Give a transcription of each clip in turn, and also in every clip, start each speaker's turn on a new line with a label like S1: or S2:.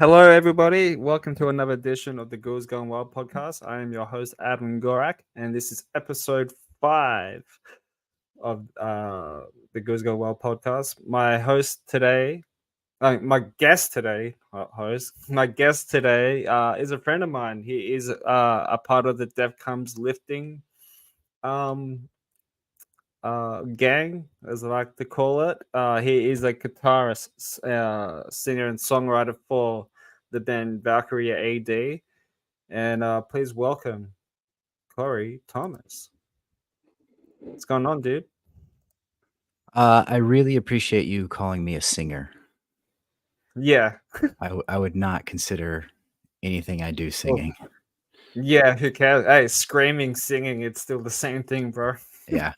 S1: Hello, everybody. Welcome to another edition of the Ghouls Going Wild podcast. I am your host, Adam Gorak, and this is episode 5 of the Ghouls Going Wild podcast. My host today, my guest today, my guest today is a friend of mine. He is a part of the Death Comes Lifting um, gang, as I like to call it. He is a guitarist, singer, and songwriter for the band Valkyrie A.D. And please welcome Corey Thomas. What's going on, dude?
S2: I really appreciate you calling me a singer.
S1: Yeah.
S2: I would not consider anything I do singing.
S1: Yeah, who cares? Hey, screaming, singing, it's still the same thing, bro.
S2: Yeah.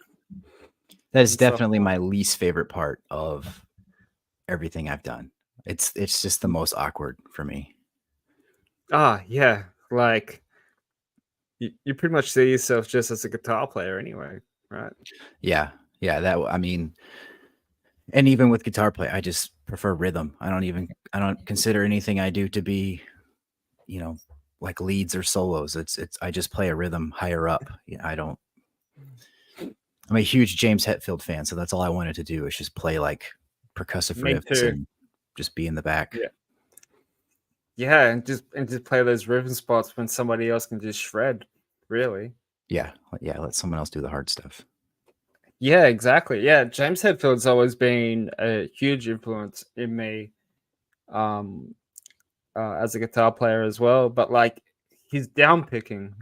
S2: That is definitely my least favorite part of everything I've done. It's just the most awkward for me.
S1: Yeah. Like, you pretty much see yourself just as a guitar player anyway, right?
S2: Yeah. And even with guitar play, I just prefer rhythm. I don't consider anything I do to be, like leads or solos. I just play a rhythm higher up. I'm a huge James Hetfield fan, so that's all I wanted to do is just play like percussive riffs and just be in the back.
S1: Yeah, and just play those rhythm spots when somebody else can just shred, really.
S2: Yeah, let someone else do the hard stuff.
S1: Yeah, exactly. Yeah, James Hetfield's always been a huge influence in me as a guitar player as well, but like he's down picking.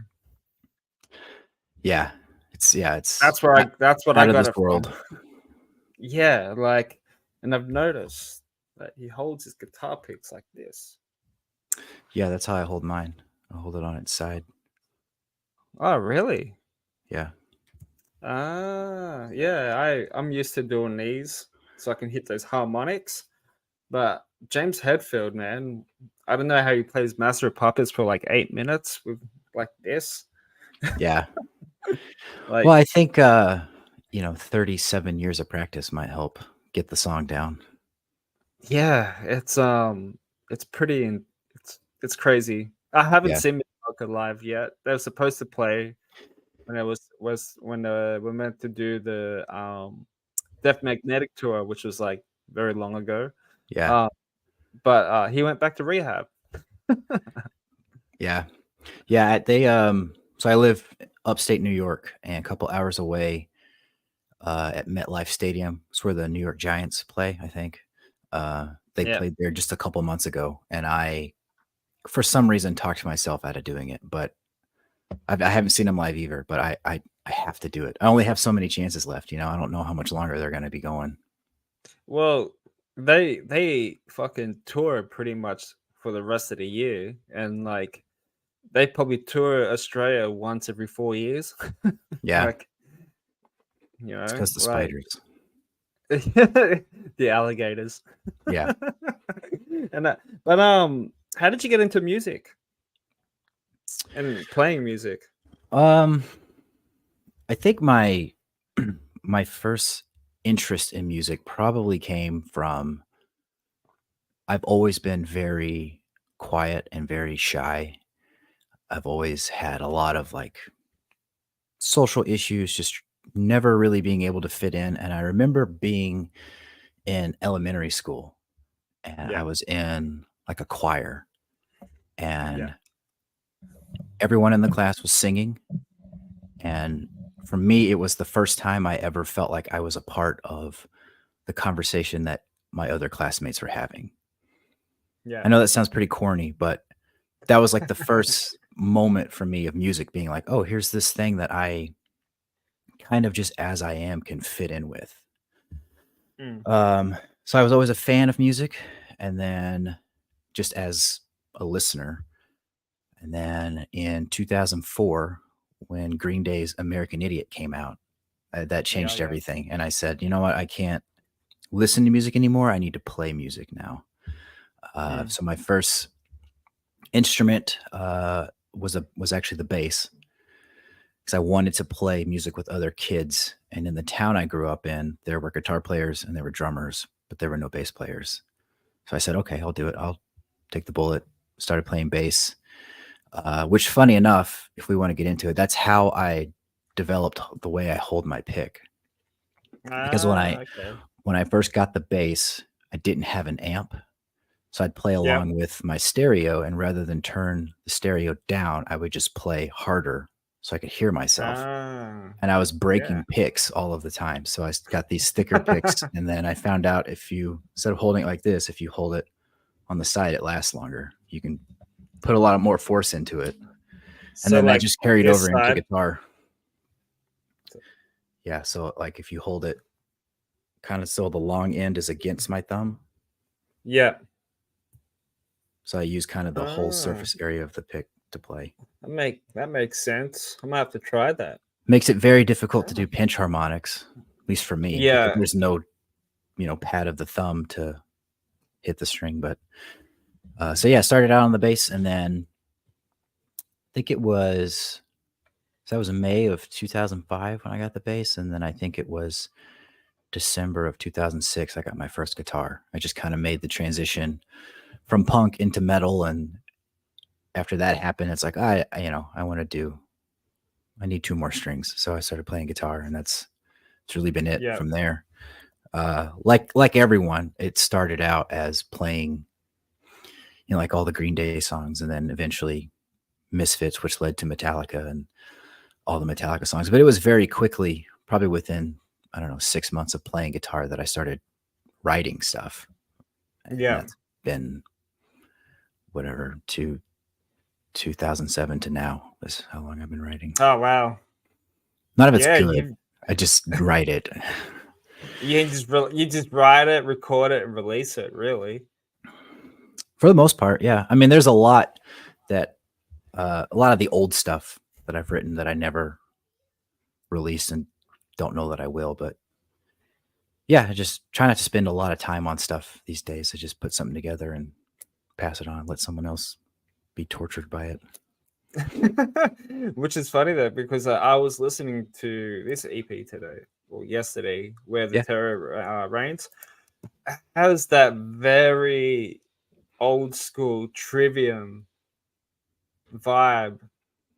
S2: Yeah, it's
S1: that's what I got
S2: this world.
S1: Yeah, like, and I've noticed that he holds his guitar picks like this.
S2: Yeah, that's how I hold mine. I hold it on its side.
S1: Oh, really?
S2: Yeah.
S1: Yeah, I'm used to doing these so I can hit those harmonics. But James Hetfield, man, I don't know how he plays Master of Puppets for like 8 minutes with like this.
S2: Yeah. Well, I think 37 years of practice might help get the song down.
S1: Yeah, it's pretty it's crazy. I haven't seen Metallica live yet. They were supposed to play when it was when we're meant to do the Death Magnetic tour, which was like very long ago.
S2: Yeah.
S1: But he went back to rehab.
S2: Yeah. Yeah, so I live upstate New York and a couple hours away at MetLife Stadium. It's where the New York Giants play, I think. They played there just a couple months ago, and I, for some reason, talked myself out of doing it. But I haven't seen them live either. But I have to do it. I only have so many chances left. I don't know how much longer they're going to be going.
S1: Well, they fucking tour pretty much for the rest of the year, and like they probably tour Australia once every 4 years.
S2: Yeah,
S1: like,
S2: it's because the spiders.
S1: The alligators.
S2: Yeah.
S1: And how did you get into music and playing music?
S2: I think my my first interest in music probably came from, I've always been very quiet and very shy. I've always had a lot of like social issues, just never really being able to fit in. And I remember being in elementary school and I was in like a choir and everyone in the class was singing. And for me, it was the first time I ever felt like I was a part of the conversation that my other classmates were having.
S1: Yeah.
S2: I know that sounds pretty corny, but that was like the first moment for me of music being like, oh, here's this thing that I kind of just as I am can fit in with. So I was always a fan of music, and then just as a listener. And then in 2004, when Green Day's American Idiot came out, that changed everything. And I said, you know what? I can't listen to music anymore. I need to play music now. So my first instrument was actually the bass, because I wanted to play music with other kids. And in the town I grew up in, there were guitar players and there were drummers, but there were no bass players. So I said, okay, I'll do it. I'll take the bullet, started playing bass. Which, funny enough, if we want to get into it, that's how I developed the way I hold my pick. Because
S1: Okay.
S2: when I first got the bass, I didn't have an amp, so I'd play
S1: Yep.
S2: along with my stereo, and rather than turn the stereo down, I would just play harder so I could hear myself. And I was breaking picks all of the time. So I got these thicker picks, and then I found out instead of holding it like this, if you hold it on the side, it lasts longer. You can put a lot more force into it. And then that just carried over into guitar. Yeah, so like if you hold it kind of so the long end is against my thumb.
S1: Yeah.
S2: So I use kind of the whole surface area of the pick to play.
S1: That makes sense. I'm gonna have to try that.
S2: Makes it very difficult to do pinch harmonics, at least for me.
S1: Yeah.
S2: Because there's no, pad of the thumb to hit the string. But so yeah, I started out on the bass, and then I think it was that was May of 2005 when I got the bass, and then I think it was December of 2006 I got my first guitar. I just kind of made the transition from punk into metal, and after that happened, it's like I need 2 more strings, so I started playing guitar, and it's really been it from there. Like everyone, it started out as playing, like all the Green Day songs, and then eventually Misfits, which led to Metallica and all the Metallica songs. But it was very quickly, probably within, I don't know, 6 months of playing guitar, that I started writing stuff.
S1: Yeah.
S2: And that's been whatever, 2007 to now is how long I've been writing.
S1: Oh, wow.
S2: None of it's good. I just write it.
S1: You just write it, record it, and release it, really.
S2: For the most part, yeah. I mean, there's a lot of the old stuff that I've written that I never released and don't know that I will. But yeah, I just try not to spend a lot of time on stuff these days. I just put something together and pass it on, let someone else be tortured by it.
S1: Which is funny though, because I was listening to this EP today or yesterday, Where the Terror Reigns. Has that very old school Trivium vibe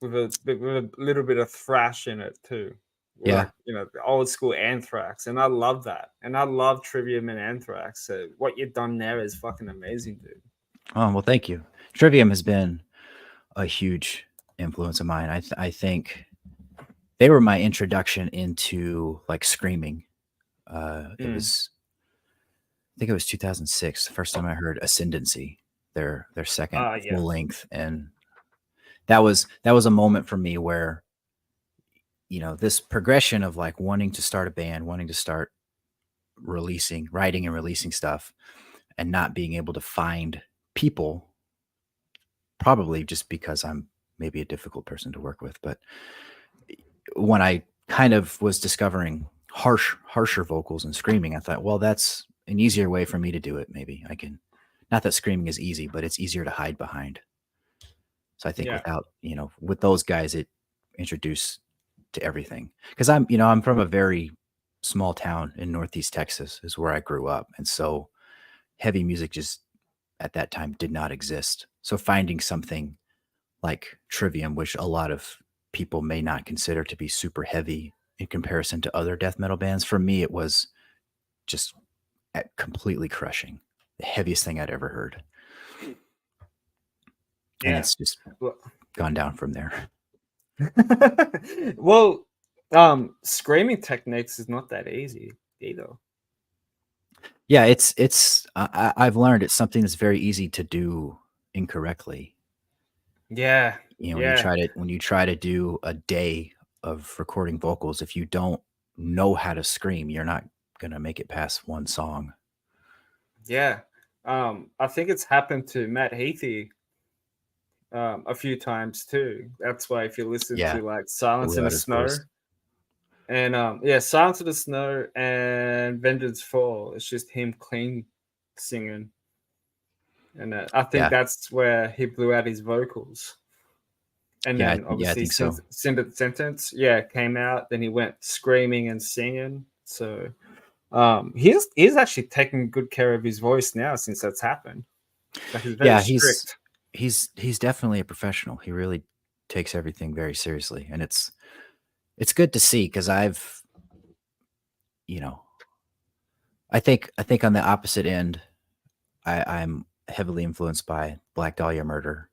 S1: with a little bit of thrash in it too.
S2: Yeah.
S1: Like, the old school Anthrax, and I love that. And I love Trivium and Anthrax. So what you've done there is fucking amazing, dude.
S2: Oh, well, thank you. Trivium has been a huge influence of mine. I think they were my introduction into like screaming. I think it was 2006, the first time I heard Ascendancy, their second full length, and that was a moment for me where, this progression of like wanting to start a band, wanting to start writing and releasing stuff, and not being able to find people, probably just because I'm maybe a difficult person to work with. But when I kind of was discovering harsher vocals and screaming, I thought, well, that's an easier way for me to do it. Maybe I can, not that screaming is easy, but it's easier to hide behind. So I think with those guys, it introduced to everything. Because I'm from a very small town in Northeast Texas is where I grew up. And so heavy music just at that time did not exist. So finding something like Trivium, which a lot of people may not consider to be super heavy in comparison to other death metal bands, for me, it was just completely crushing. The heaviest thing I'd ever heard. Yeah. And it's just gone down from there.
S1: Well, screaming techniques is not that easy either.
S2: Yeah, I've learned it's something that's very easy to do incorrectly.
S1: Yeah.
S2: When you try to do a day of recording vocals, if you don't know how to scream, you're not gonna make it past one song.
S1: Yeah. I think it's happened to Matt Heathy a few times too. That's why if you listen to like Silence in the Snow and Silence in the Snow and Vengeance Fall, it's just him clean singing. And I think that's where he blew out his vocals. And then obviously Sentence, came out. Then he went screaming and singing. So he's actually taking good care of his voice now since that's happened. Like he's very
S2: Yeah,
S1: strict.
S2: he's definitely a professional. He really takes everything very seriously, and it's good to see because you know, I think on the opposite end, I'm heavily influenced by Black Dahlia Murder,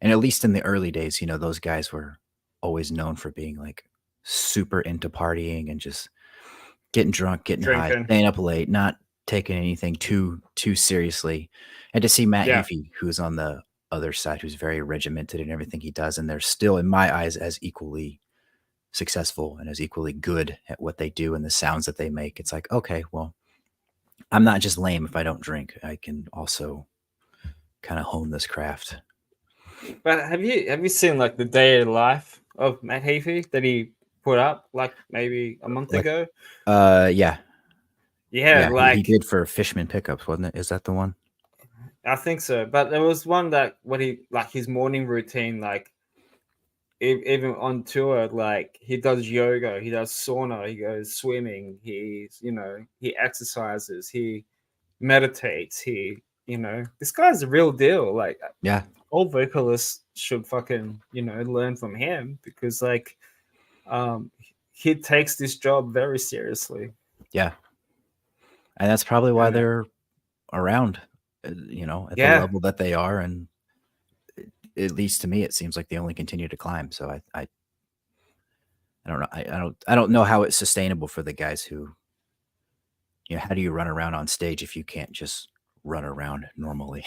S2: and at least in the early days, those guys were always known for being like super into partying and just getting drunk, getting high,
S1: Drinking.
S2: staying up late, not taking anything too seriously. And to see Matt
S1: Yeah.
S2: Heafy, who's on the other side, who's very regimented in everything he does, and they're still, in my eyes, as equally successful and as equally good at what they do and the sounds that they make. It's like, okay, well, I'm not just lame if I don't drink. I can also kind of hone this craft.
S1: But have you seen like the day of life of Matt Heafy that he put up like maybe a month
S2: Like,
S1: ago?
S2: yeah,
S1: Yeah,
S2: yeah, he
S1: like
S2: did for Fishman Pickups, wasn't it? Is that the one?
S1: I think so. But there was one that what he like his morning routine, like even on tour, like he does yoga, he does sauna, he goes swimming, he exercises, he meditates, this guy's a real deal. Like
S2: Yeah,
S1: all vocalists should fucking learn from him because like um he takes this job very seriously.
S2: yeah, and that's probably why
S1: And
S2: they're around, at the
S1: yeah,
S2: level that they are, and at least to me, it seems like they only continue to climb. So I don't know. I don't know how it's sustainable for the guys who, how do you run around on stage if you can't just run around normally?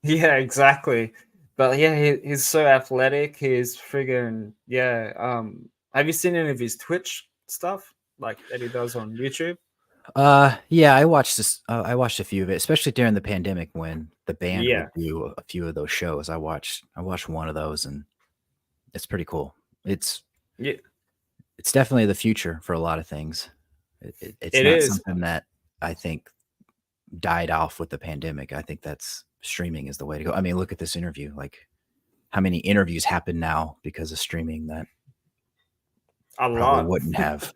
S1: yeah, exactly. But yeah, he's so athletic. He's friggin' yeah. Have you seen any of his Twitch stuff like that he does on YouTube?
S2: Yeah, I watched this. I watched a few of it, especially during the pandemic when the band
S1: Yeah,
S2: would do a few of those shows. I watched one of those, and it's pretty cool. It's
S1: yeah,
S2: it's definitely the future for a lot of things. It's
S1: it
S2: not
S1: is.
S2: something that I think died off with the pandemic. I think that's streaming is the way to go. I mean, look at this interview. Like, how many interviews happen now because of streaming that
S1: A
S2: probably
S1: lot.
S2: wouldn't have?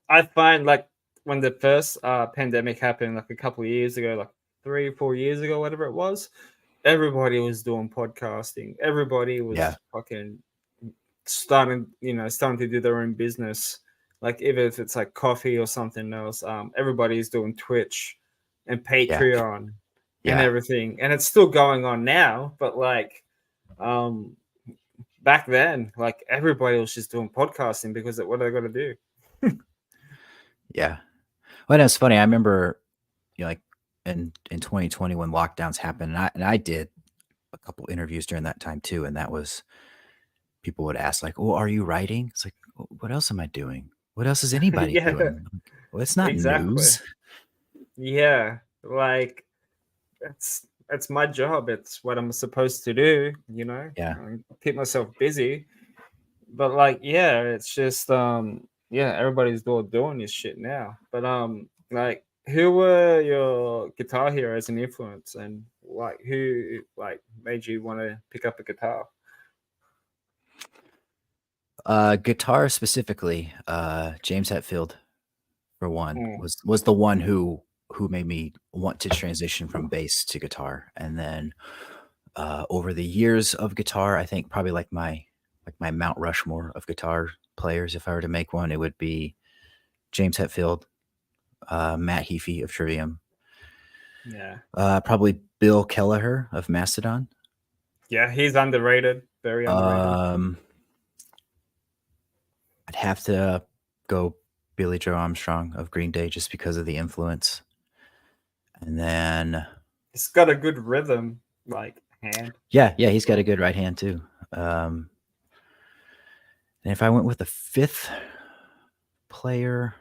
S1: I find like when the first pandemic happened, like a couple of years ago, like 3 or 4 years ago, whatever it was, everybody was doing podcasting. Everybody
S2: Yeah,
S1: was fucking starting to do their own business. Like even if it's like coffee or something else, everybody's doing Twitch and
S2: yeah,
S1: Patreon and
S2: yeah,
S1: everything, and it's still going on now. But like um, back then, like everybody was just doing podcasting because what are they got to do?
S2: yeah. Well, it's funny. I remember, like in 2020 when lockdowns happened, and I did a couple interviews during that time too, and that was people would ask like, "Oh, are you writing?" It's like, What else am I doing? What else is anybody
S1: Yeah,
S2: doing?" Like, well, it's not
S1: exactly.
S2: news.
S1: Yeah, like it's my job. It's what I'm supposed to do.
S2: Yeah.
S1: Keep myself busy. But like, yeah, it's just yeah, everybody's doing this shit now. But like, who were your guitar heroes and influence, and like who like made you want to pick up a guitar?
S2: Guitar specifically, James Hetfield for one
S1: Mm,
S2: was the one who made me want to transition from bass to guitar, and then over the years of guitar, I think probably like my Mount Rushmore of guitar players. If I were to make one, it would be James Hetfield, Matt Heafy of Trivium,
S1: yeah,
S2: probably Bill Kelleher of Mastodon.
S1: yeah, he's underrated, very underrated.
S2: Um, I'd have to go Billy Joe Armstrong of Green Day just because of the influence. And then,
S1: He's got a good rhythm, like hand.
S2: yeah, he's got a good right hand too. Um, and if I went with the fifth player,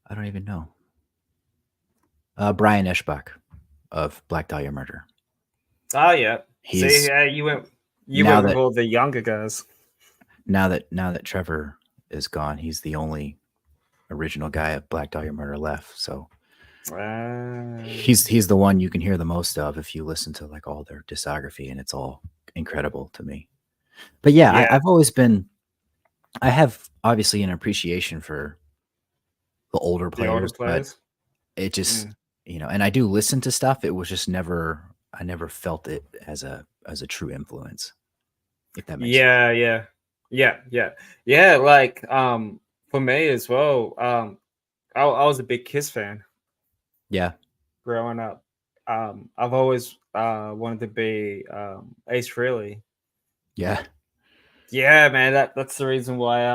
S2: I don't even know. Brian Eschbach of Black Dahlia Murder.
S1: Oh yeah. See,
S2: He's
S1: you
S2: now
S1: went with
S2: that
S1: all the younger guys.
S2: now that Trevor is gone, he's the only original guy of Black Dahlia Murder left. So
S1: Uh,
S2: he's the one you can hear the most of if you listen to like all their discography, and it's all incredible to me. But yeah,
S1: yeah,
S2: I have obviously an appreciation for the older
S1: the older
S2: players, but
S1: players.
S2: It just,
S1: Mm.
S2: and I do listen to stuff. It was just never, I never felt it as a true influence, if that makes sense.
S1: Yeah. Like for me as well. I was a big Kiss fan
S2: Yeah.
S1: growing up. I've always wanted to be Ace Frehley.
S2: Yeah.
S1: Yeah, man. That's the reason why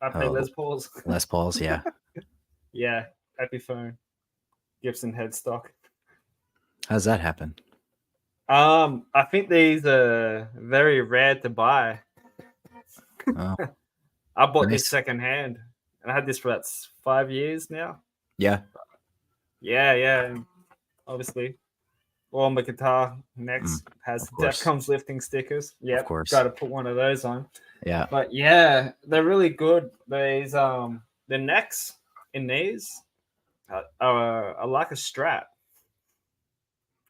S1: I play
S2: Oh,
S1: Les Pauls.
S2: Les Pauls. Yeah.
S1: Yeah, Epiphone, Gibson headstock.
S2: How's that happen?
S1: I think these are very rare to buy.
S2: Oh,
S1: I bought this
S2: nice.
S1: secondhand, and I had this for about 5 years now.
S2: Yeah.
S1: Yeah, and obviously, all my guitar
S2: Mm,
S1: necks has
S2: of
S1: the
S2: course.
S1: Defcoms lifting stickers.
S2: Of
S1: Yep, got
S2: course.
S1: to put one of those on.
S2: Yeah.
S1: But yeah, they're really good. These the necks in these are like a strap,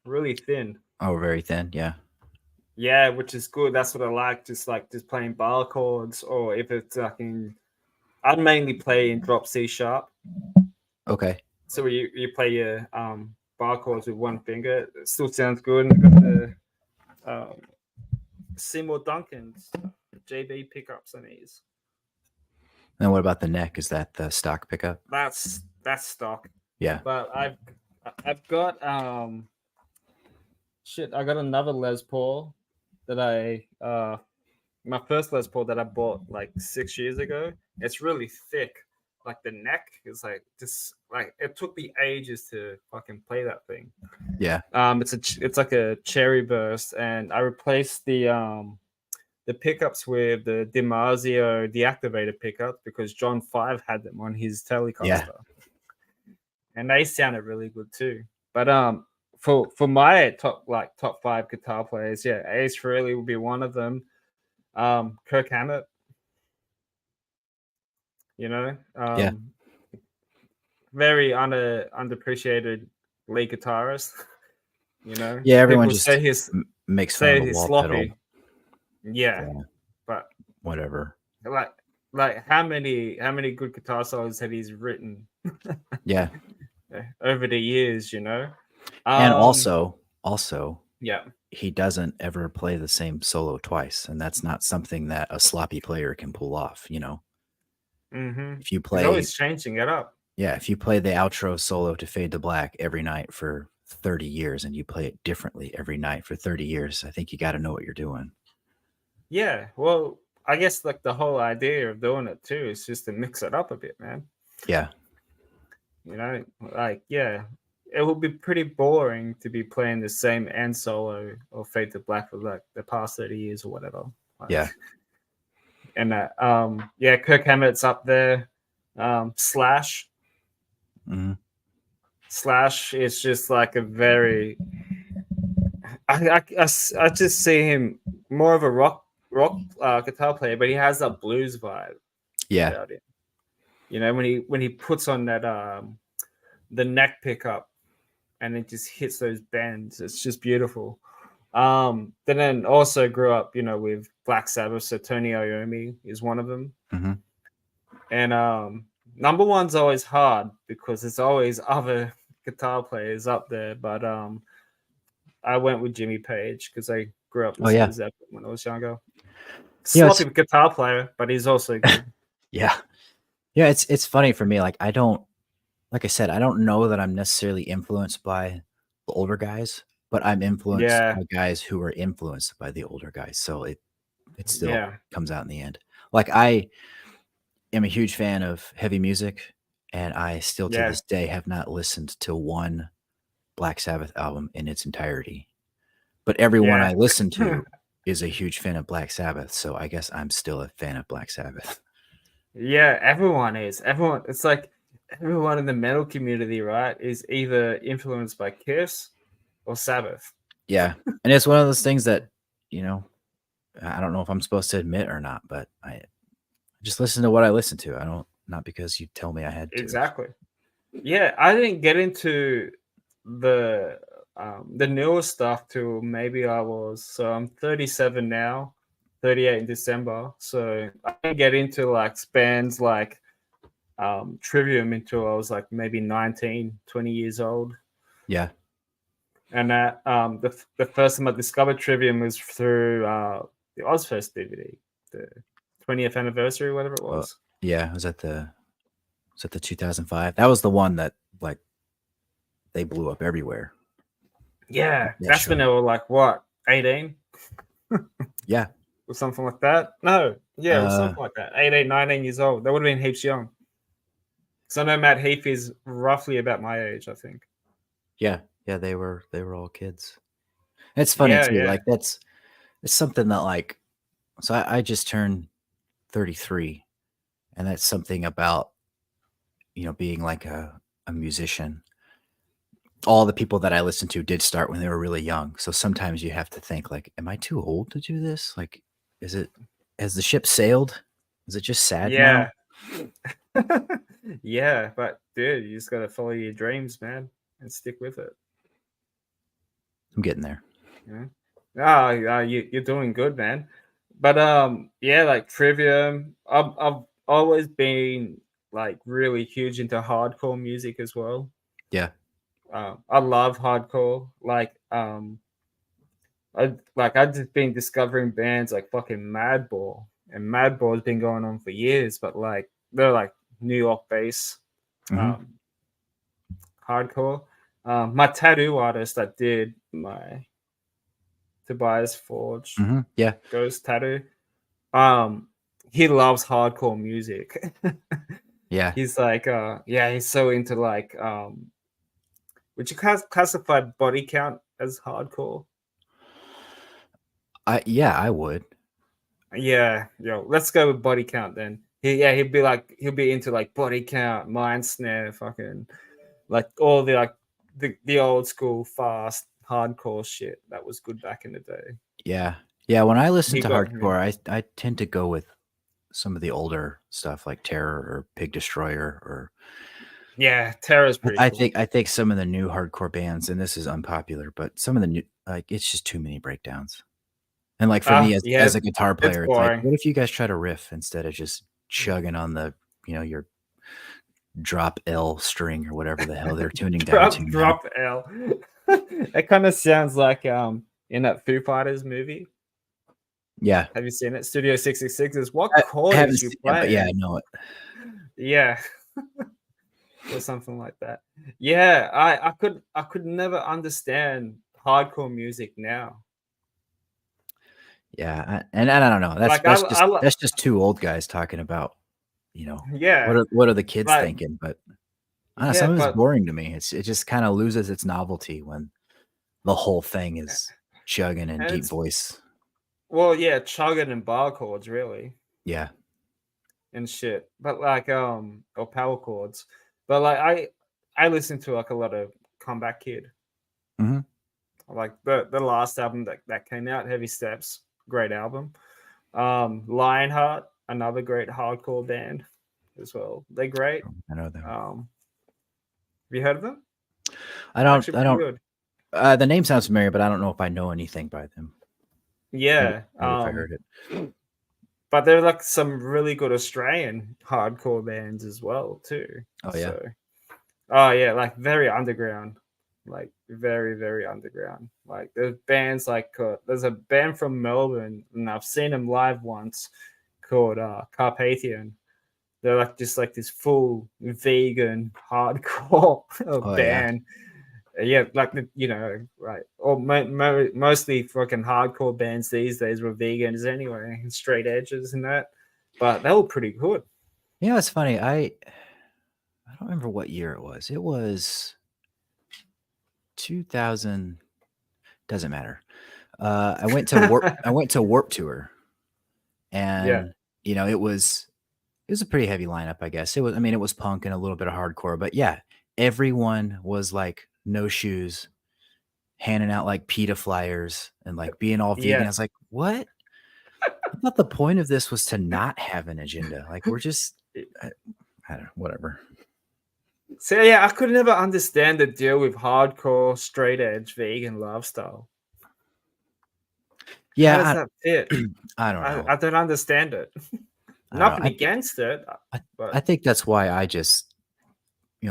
S1: really thin.
S2: Oh, very thin. Yeah.
S1: Yeah, which is good. That's what I like just playing bar chords, or if it's like I mainly play in drop C sharp.
S2: Okay.
S1: So you play your bar chords with one finger. It still sounds good. And got the um, Seymour Duncan's JB pickups on these.
S2: And what about the neck? Is that the stock pickup?
S1: That's stock.
S2: Yeah.
S1: But I've got I got another Les Paul that my first Les Paul that I bought like 6 years ago. It's really thick. Like the neck is like just like it took me ages to fucking play that thing.
S2: Yeah.
S1: It's like a cherry burst, and I replaced the pickups with the DiMarzio deactivated pickups because John 5 had them on his Telecaster, and they sounded really good too. But for my top 5 guitar players, yeah, Ace Frehley would be one of them. Kirk Hammett, you know,
S2: Yeah.
S1: very underappreciated lead guitarist. You know,
S2: Yeah. Everyone
S1: people
S2: just
S1: say
S2: makes fun of the
S1: he's
S2: wall
S1: sloppy.
S2: pedal.
S1: Yeah,
S2: Yeah.
S1: but
S2: Whatever.
S1: like how many good guitar solos had he's written
S2: Yeah.
S1: over the years? You know,
S2: And
S1: um,
S2: also,
S1: yeah,
S2: he doesn't ever play the same solo twice, and that's not something that a sloppy player can pull off. If you
S1: he's
S2: play,
S1: always changing it up.
S2: if you play the outro solo to Fade to Black every night for 30 years and you play it differently every night for 30 years, I think you got to know what you're doing.
S1: Yeah, well, I guess like the whole idea of doing it too is just to mix it up a bit, man.
S2: Yeah.
S1: You know, like yeah, it would be pretty boring to be playing the same end solo or Fade to Black for like the past 30 years or whatever. Like,
S2: Yeah.
S1: and yeah, Kirk Hammett's up there. Slash
S2: Hmm.
S1: Slash is just like a very I just see him more of a rock guitar player, but he has that blues vibe
S2: Yeah.
S1: about it. You know, when he puts on that the neck pickup and it just hits those bends, it's just beautiful. Then also grew up, you know, with Black Sabbath, so Tony Iommi is one of them.
S2: Hmm.
S1: And number one's always hard because there's always other guitar players up there, but I went with Jimmy Page because I grew up
S2: Oh,
S1: listening
S2: yeah.
S1: to Zeppelin when I was younger.
S2: It's,
S1: Sloppy guitar player, but he's also good.
S2: yeah. Yeah. It's funny for me. Like, like I said, I don't know that I'm necessarily influenced by the older guys, but I'm influenced
S1: Yeah,
S2: by guys who are influenced by the older guys. So it still
S1: yeah,
S2: comes out in the end. Like, I am a huge fan of heavy music, and I still to
S1: yeah,
S2: this day have not listened to one Black Sabbath album in its entirety. But everyone
S1: yeah.
S2: I listen to is a huge fan of Black Sabbath, so I guess I'm still a fan of Black Sabbath.
S1: Yeah, everyone is. Everyone, it's like everyone in the metal community, right, is either influenced by Kiss or Sabbath.
S2: Yeah, and it's one of those things that, you know, I don't know if I'm supposed to admit or not, but I just listen to what I listen to. I don't, not because you tell me I had to.
S1: Exactly. Yeah, I didn't get into the newer stuff till maybe I'm 37 now, 38 in December. So I didn't get into like bands like Trivium until I was like maybe 19, 20 years old.
S2: Yeah.
S1: And the first time I discovered Trivium was through the Ozfest DVD, the 20th anniversary, whatever it was.
S2: Yeah, was that the 2005? That was the one that like they blew up everywhere.
S1: Yeah,
S2: That
S1: that's when
S2: show.
S1: they were like, what, 18?
S2: Yeah.
S1: Or something like that. No, yeah, it was something
S2: Uh,
S1: like that. 18, 19 years old. They would have been heaps young. So I know Matt Heath is roughly about my age, I think.
S2: yeah, they were all kids. It's funny
S1: Yeah,
S2: too.
S1: yeah.
S2: Like it's something that like so I just turned 33, and that's something about being like a musician. All the people that I listened to did start when they were really young. So sometimes you have to think like, am I too old to do this? Like, has the ship sailed? Is it just sad now?
S1: Yeah. Yeah, but dude, you just gotta follow your dreams, man, and stick with it.
S2: I'm getting there.
S1: Yeah. You're doing good, man. But yeah, like Trivium. I've always been like really huge into hardcore music as well.
S2: Yeah.
S1: I love hardcore. I've just been discovering bands like fucking Madball, and Madball's been going on for years, but like they're like New York based
S2: Mm-hmm.
S1: hardcore. My tattoo artist that did my Tobias Forge
S2: Mm-hmm. Yeah.
S1: Ghost tattoo, um, he loves hardcore music.
S2: Yeah.
S1: He's like, yeah, he's so into like, would you classify Body Count as hardcore?
S2: I would.
S1: Yeah, yo, let's go with Body Count then. He'll be into like Body Count, Mind Snare, fucking like all the like the old school fast hardcore shit that was good back in the day.
S2: Yeah. Yeah. When I listen
S1: He
S2: to
S1: got
S2: hardcore, I tend to go with some of the older stuff like Terror or Pig Destroyer or
S1: yeah, Terror's pretty cool.
S2: I think some of the new hardcore bands, and this is unpopular, but some of the new like it's just too many breakdowns. And like for me
S1: Yeah,
S2: as a guitar
S1: it's
S2: player, it's like,
S1: boring.
S2: what if you guys try to riff instead of just chugging on the your drop L string or whatever the hell they're tuning down to now.
S1: Drop L. It kind of sounds like in that Foo Fighters movie.
S2: Yeah.
S1: Have you seen it? Studio 666 is what
S2: I
S1: chord
S2: haven't
S1: is you
S2: seen it, but yeah, I
S1: playing?
S2: know it.
S1: Yeah. Or something like that. Yeah, I could never understand hardcore music now.
S2: Yeah, and I don't know. That's
S1: Like
S2: that's just two old guys talking about, you know,
S1: yeah,
S2: what are the kids
S1: like
S2: thinking? But I don't know,
S1: yeah,
S2: some of it's
S1: but
S2: boring to me. It just kind of loses its novelty when the whole thing is chugging and
S1: and
S2: deep
S1: it's
S2: voice.
S1: well, yeah, chugging and bar chords really
S2: Yeah.
S1: and shit. But like or power chords. But like I listen to like a lot of Comeback Kid.
S2: Hmm.
S1: Like the last album that came out, Heavy Steps, great album. Lionheart, another great hardcore band as well. They're great.
S2: I know them.
S1: Have you heard of them?
S2: I
S1: Actually pretty
S2: don't
S1: good.
S2: the name sounds familiar, but I don't know if I know anything by them.
S1: Yeah.
S2: Maybe if I heard it.
S1: But there are like some really good Australian hardcore bands as well too.
S2: Oh yeah.
S1: So oh yeah, like very underground. Like very, very underground. Like there's bands like there's a band from Melbourne and I've seen them live once called Carpathian. They're like just like this full vegan hardcore
S2: Oh yeah.
S1: band. Yeah, like right? Or mostly fucking hardcore bands these days were vegans anyway, and straight edges and that. But they were pretty good.
S2: You know, it's funny. I don't remember what year it was. It was 2000. Doesn't matter. I went to Warp Tour,
S1: Yeah,
S2: and it was a pretty heavy lineup, I guess. I mean, it was punk and a little bit of hardcore, but yeah, everyone was like no shoes, handing out like PETA flyers and like being all vegan. I
S1: yeah.
S2: was like, what? I thought the point of this was to not have an agenda. Like we're just, I don't know, whatever.
S1: So yeah, I could never understand the deal with hardcore straight edge vegan lifestyle. How does
S2: Yeah,
S1: that fit?
S2: I don't know.
S1: I don't understand it. Nothing
S2: I think
S1: against it,
S2: I, I
S1: but
S2: think that's why I just,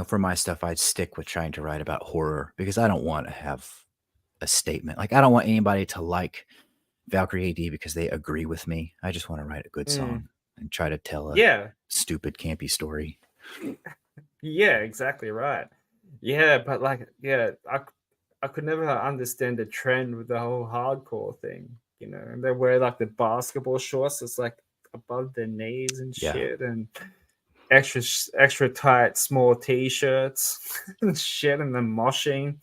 S2: for my stuff, I'd stick with trying to write about horror because I don't want to have a statement. Like I don't want anybody to like Valkyrie A.D because they agree with me. I just want to write a good
S1: mm,
S2: song and try to tell a
S1: yeah,
S2: stupid, campy story.
S1: yeah, exactly right. Yeah, but like, yeah, I could never understand the trend with the whole hardcore thing. And they wear like the basketball shorts. It's like above their knees and
S2: Yeah.
S1: shit, and extra tight small t-shirts and shit, and then moshing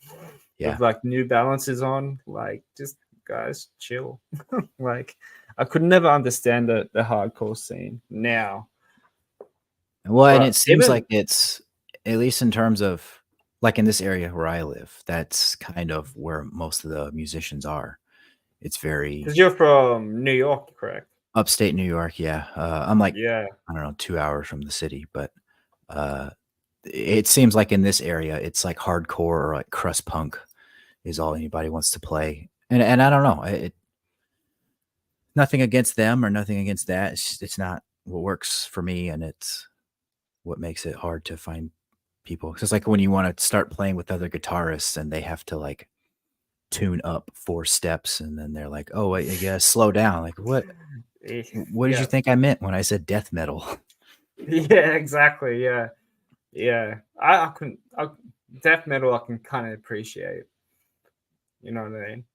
S2: Yeah.
S1: with like New Balances on. Like, just guys, chill. Like, I could never understand the hardcore scene now.
S2: Well, and it
S1: But
S2: seems like
S1: even
S2: it's, at least in terms of like in this area where I live, that's kind of where most of the musicians are. It's very
S1: because you're from New York, correct?
S2: upstate New York. Yeah. I'm like,
S1: Yeah.
S2: I don't know, 2 hours from the city, but uh, it seems like in this area, it's like hardcore or like crust punk is all anybody wants to play. And I don't know, nothing against them or nothing against that. It's not what works for me, and it's what makes it hard to find people. 'Cause it's like when you want to start playing with other guitarists and they have to like tune up 4 steps, and then they're like, "Oh, wait, you gotta slow down." Like,
S1: Eh,
S2: what did you
S1: Yeah.
S2: think I meant when I said death metal?
S1: Yeah, exactly. Yeah. Yeah. I can death metal I can kind of appreciate. You know what I mean?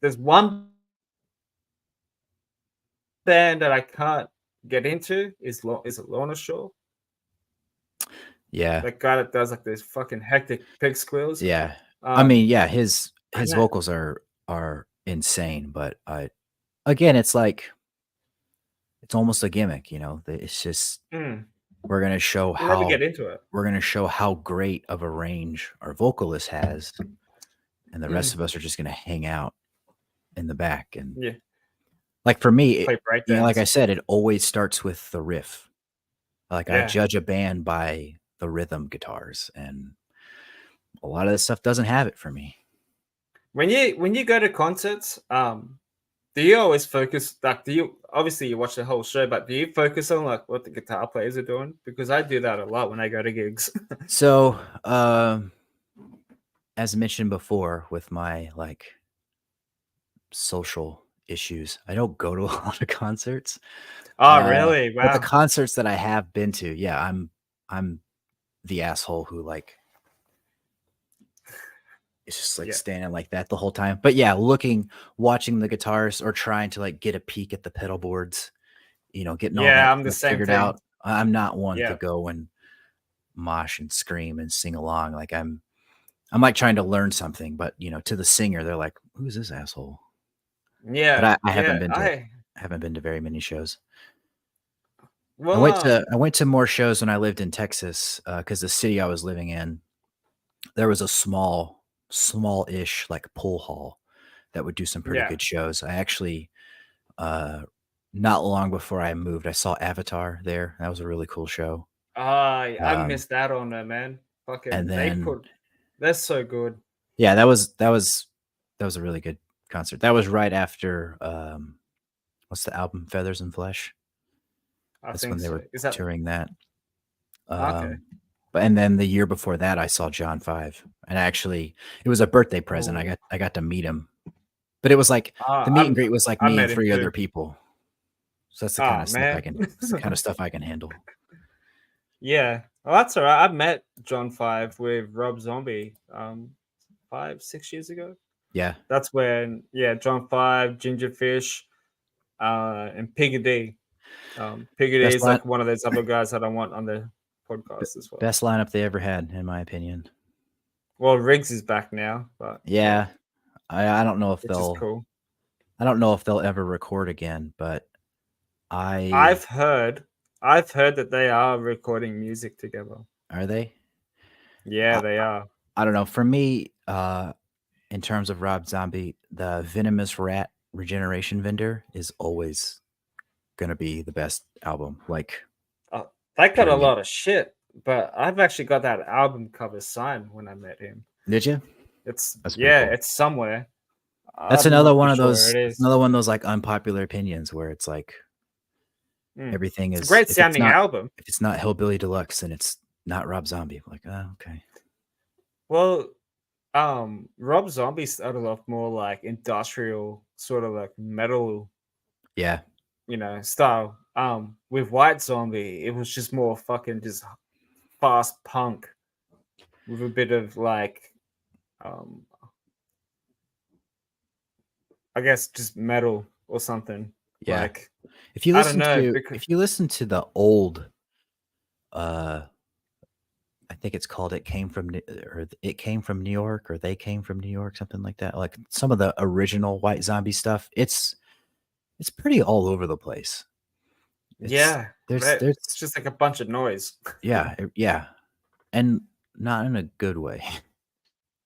S1: There's one band that I can't get into is it Lorna Shore?
S2: Yeah.
S1: That guy that does like this fucking hectic pig squeals.
S2: Yeah. I
S1: Um,
S2: mean, yeah, his
S1: and that
S2: vocals are insane, but again, it's like it's almost a gimmick, It's just
S1: mm,
S2: we're gonna show
S1: can never get
S2: how
S1: into it.
S2: great of a range our vocalist has, and the rest
S1: Mm,
S2: of us are just gonna hang out in the back. And
S1: yeah,
S2: like for me,
S1: play
S2: like I
S1: breakdance.
S2: said, it always starts with the riff. Like I
S1: Yeah.
S2: judge a band by the rhythm guitars, and a lot of this stuff doesn't have it for me.
S1: When you go to concerts, do you always focus like do you obviously you watch the whole show, but do you focus on like what the guitar players are doing? Because I do that a lot when I go to gigs.
S2: So, as mentioned before, with my like social issues, I don't go to a lot of concerts.
S1: Oh, really?
S2: But the
S1: Wow.
S2: concerts that I have been to, yeah, I'm the asshole who like is just like
S1: Yeah.
S2: standing like that the whole time. But yeah, watching the guitars or trying to like get a peek at the pedal boards, getting all
S1: Yeah,
S2: that
S1: I'm the
S2: stuff
S1: same
S2: figured
S1: thing.
S2: out. I'm not one to
S1: Yeah.
S2: go and mosh and scream and sing along. Like I'm like trying to learn something, but to the singer, they're like, "Who's this asshole?" But
S1: Yeah.
S2: I
S1: Yeah.
S2: haven't been to very many shows.
S1: Well,
S2: I went to more shows when I lived in Texas, because the city I was living in, there was a small-ish, like, pool hall that would do some pretty
S1: yeah.
S2: good shows. I actually, uh, not long before I moved, I saw Avatar there. That was a really cool show.
S1: I
S2: Um,
S1: missed out on that, man.
S2: and
S1: Fucking
S2: then
S1: they're so good.
S2: yeah, that was a really good concert. That was right after, what's the album? Feathers and Flesh?
S1: I
S2: That's when
S1: think
S2: they
S1: so.
S2: were
S1: Is that
S2: touring that.
S1: okay?
S2: Um, but and then the year before that, I saw John 5, and actually, it was a birthday present.
S1: Oh,
S2: I got to meet him, but it was like the meet and greet was like
S1: I
S2: me and
S1: met him
S2: 3
S1: too.
S2: other people. So that's the kind
S1: Oh
S2: of stuff
S1: man.
S2: I can handle.
S1: Yeah. Well, that's all right. I met John Five with Rob Zombie 5, 6 years ago.
S2: Yeah,
S1: That's when John Five, Gingerfish, and Piggy D. Piggy D
S2: best
S1: is
S2: line
S1: like one of those other guys that I want on the podcast as well.
S2: best lineup they ever had, in my opinion.
S1: Well, Riggs is back now, but yeah,
S2: Yeah, I don't know if
S1: which is cool.
S2: they'll ever record again, but I
S1: I've heard I've heard that they are recording music together.
S2: are they?
S1: Yeah,
S2: I,
S1: they are.
S2: I don't know. For me, in terms of Rob Zombie, the Venomous Rat Regeneration Vendor is always gonna be the best album. Like,
S1: Uh, that got a
S2: period.
S1: lot of shit, but I've actually got that album cover signed when I met him.
S2: Did you?
S1: It's
S2: That's pretty
S1: yeah,
S2: cool.
S1: it's somewhere.
S2: That's
S1: I'm not too sure where it
S2: another
S1: is.
S2: one of those like unpopular opinions where it's like
S1: Mm.
S2: Everything
S1: It's a
S2: is
S1: great sounding album.
S2: if it's not Hillbilly Deluxe, then it's not Rob Zombie. I'm like, oh, okay.
S1: Well, Rob Zombie started off more like industrial, sort of like metal,
S2: Yeah.
S1: style. With White Zombie, it was just more fucking just fast punk with a bit of like, um, I guess just metal or something.
S2: Yeah.
S1: Like, I don't know because
S2: If you listen to the old uh I think it's called It Came from New York, or They Came from New York, something like that. Like some of the original White Zombie stuff, it's pretty all over the place. It's
S1: yeah,
S2: there's
S1: it's just like a bunch of noise.
S2: yeah, and not in a good way.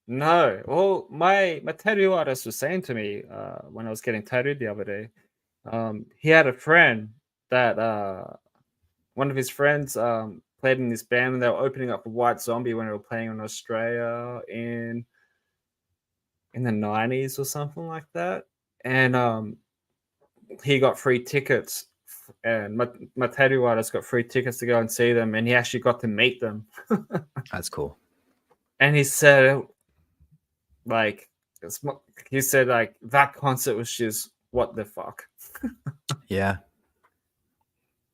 S1: No, well, my tattoo artist was saying to me when I was getting tattooed the other day. He had a friend that one of his friends played in this band, and they were opening up for White Zombie when they were playing in Australia in the 90s or something like that. And he got free tickets, and my tattoo artist got free tickets to go and see them, and he actually got to meet them.
S2: That's cool.
S1: And he said, like, he said, like, that concert was just what the fuck,
S2: Yeah,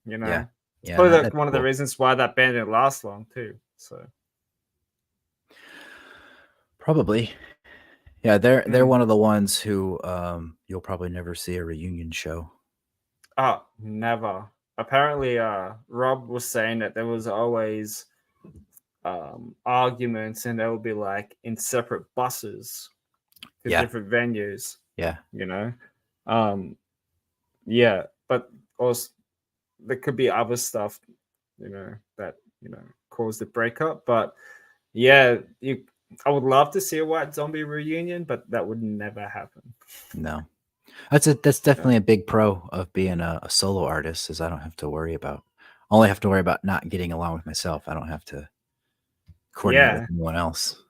S1: you
S2: yeah,
S1: know? It's
S2: yeah.
S1: probably like
S2: That's
S1: one of the
S2: cool.
S1: reasons why that band didn't last long, too. So,
S2: Probably. Yeah, they're
S1: mm.
S2: one of the ones who you'll probably never see a reunion show.
S1: Oh, never. Apparently, Rob was saying that there was always arguments, and they would be like in separate buses to
S2: Yeah,
S1: different venues,
S2: yeah,
S1: you know? Um, yeah, but also there could be other stuff, that, caused the breakup. But yeah, I would love to see a White Zombie reunion, but that would never happen.
S2: no. That's
S1: Yeah.
S2: definitely a big pro of being a solo artist, is I don't have to worry about only have to worry about not getting along with myself. I don't have to coordinate with
S1: Yeah.
S2: anyone else.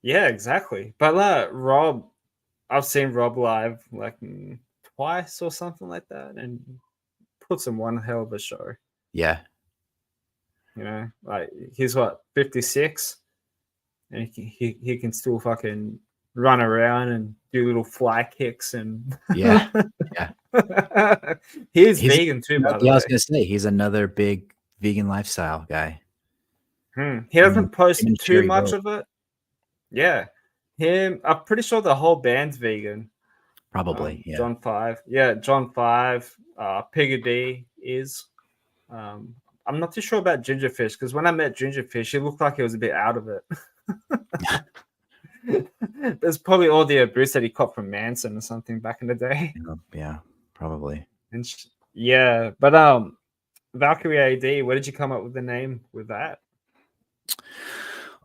S1: Yeah, exactly. But Rob, I've seen Rob live like twice or something like that, and puts in one hell of a show.
S2: Yeah.
S1: Like he's what 56, and he can still fucking run around and do little fly kicks and
S2: Yeah. Yeah.
S1: he's
S2: He's
S1: vegan too, by the
S2: Yeah, I was
S1: way.
S2: gonna say he's another big vegan lifestyle guy.
S1: He
S2: Him
S1: doesn't post
S2: and
S1: too
S2: Sherry
S1: much
S2: both.
S1: of it. Yeah, I'm pretty sure the whole band's vegan.
S2: Probably, yeah.
S1: John Five, yeah, John Five, Piggy D is. Um, I'm not too sure about Gingerfish, because when I met Gingerfish, he looked like he was a bit out of it. There's probably all the abuse that he caught from Manson or something back in the day.
S2: Yeah, probably.
S1: And yeah, but Valkyrie A.D. Where did you come up with the name with that?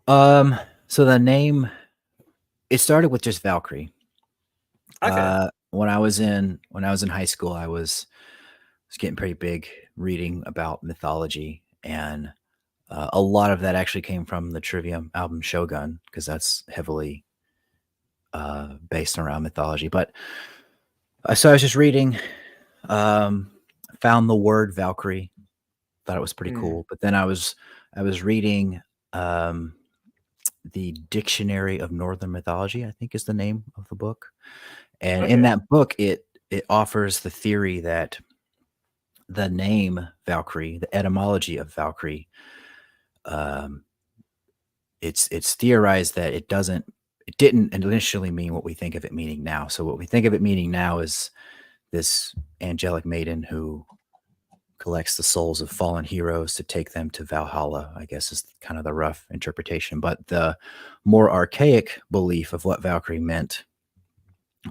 S2: So the name, it started with just Valkyrie.
S1: Okay.
S2: When I was in high school, I was getting pretty big reading about mythology, and a lot of that actually came from the Trivium album Shogun, because that's heavily based around mythology. But so I was just reading, found the word Valkyrie, thought it was pretty
S1: Mm,
S2: cool. But then I was reading the Dictionary of Northern Mythology, I think is the name of the book. And in
S1: okay.
S2: that book, it offers the theory that the name Valkyrie, the etymology of Valkyrie, um, it's theorized that it didn't initially mean what we think of it meaning now. So what we think of it meaning now is this angelic maiden who collects the souls of fallen heroes to take them to Valhalla, I guess is kind of the rough interpretation. But the more archaic belief of what Valkyrie meant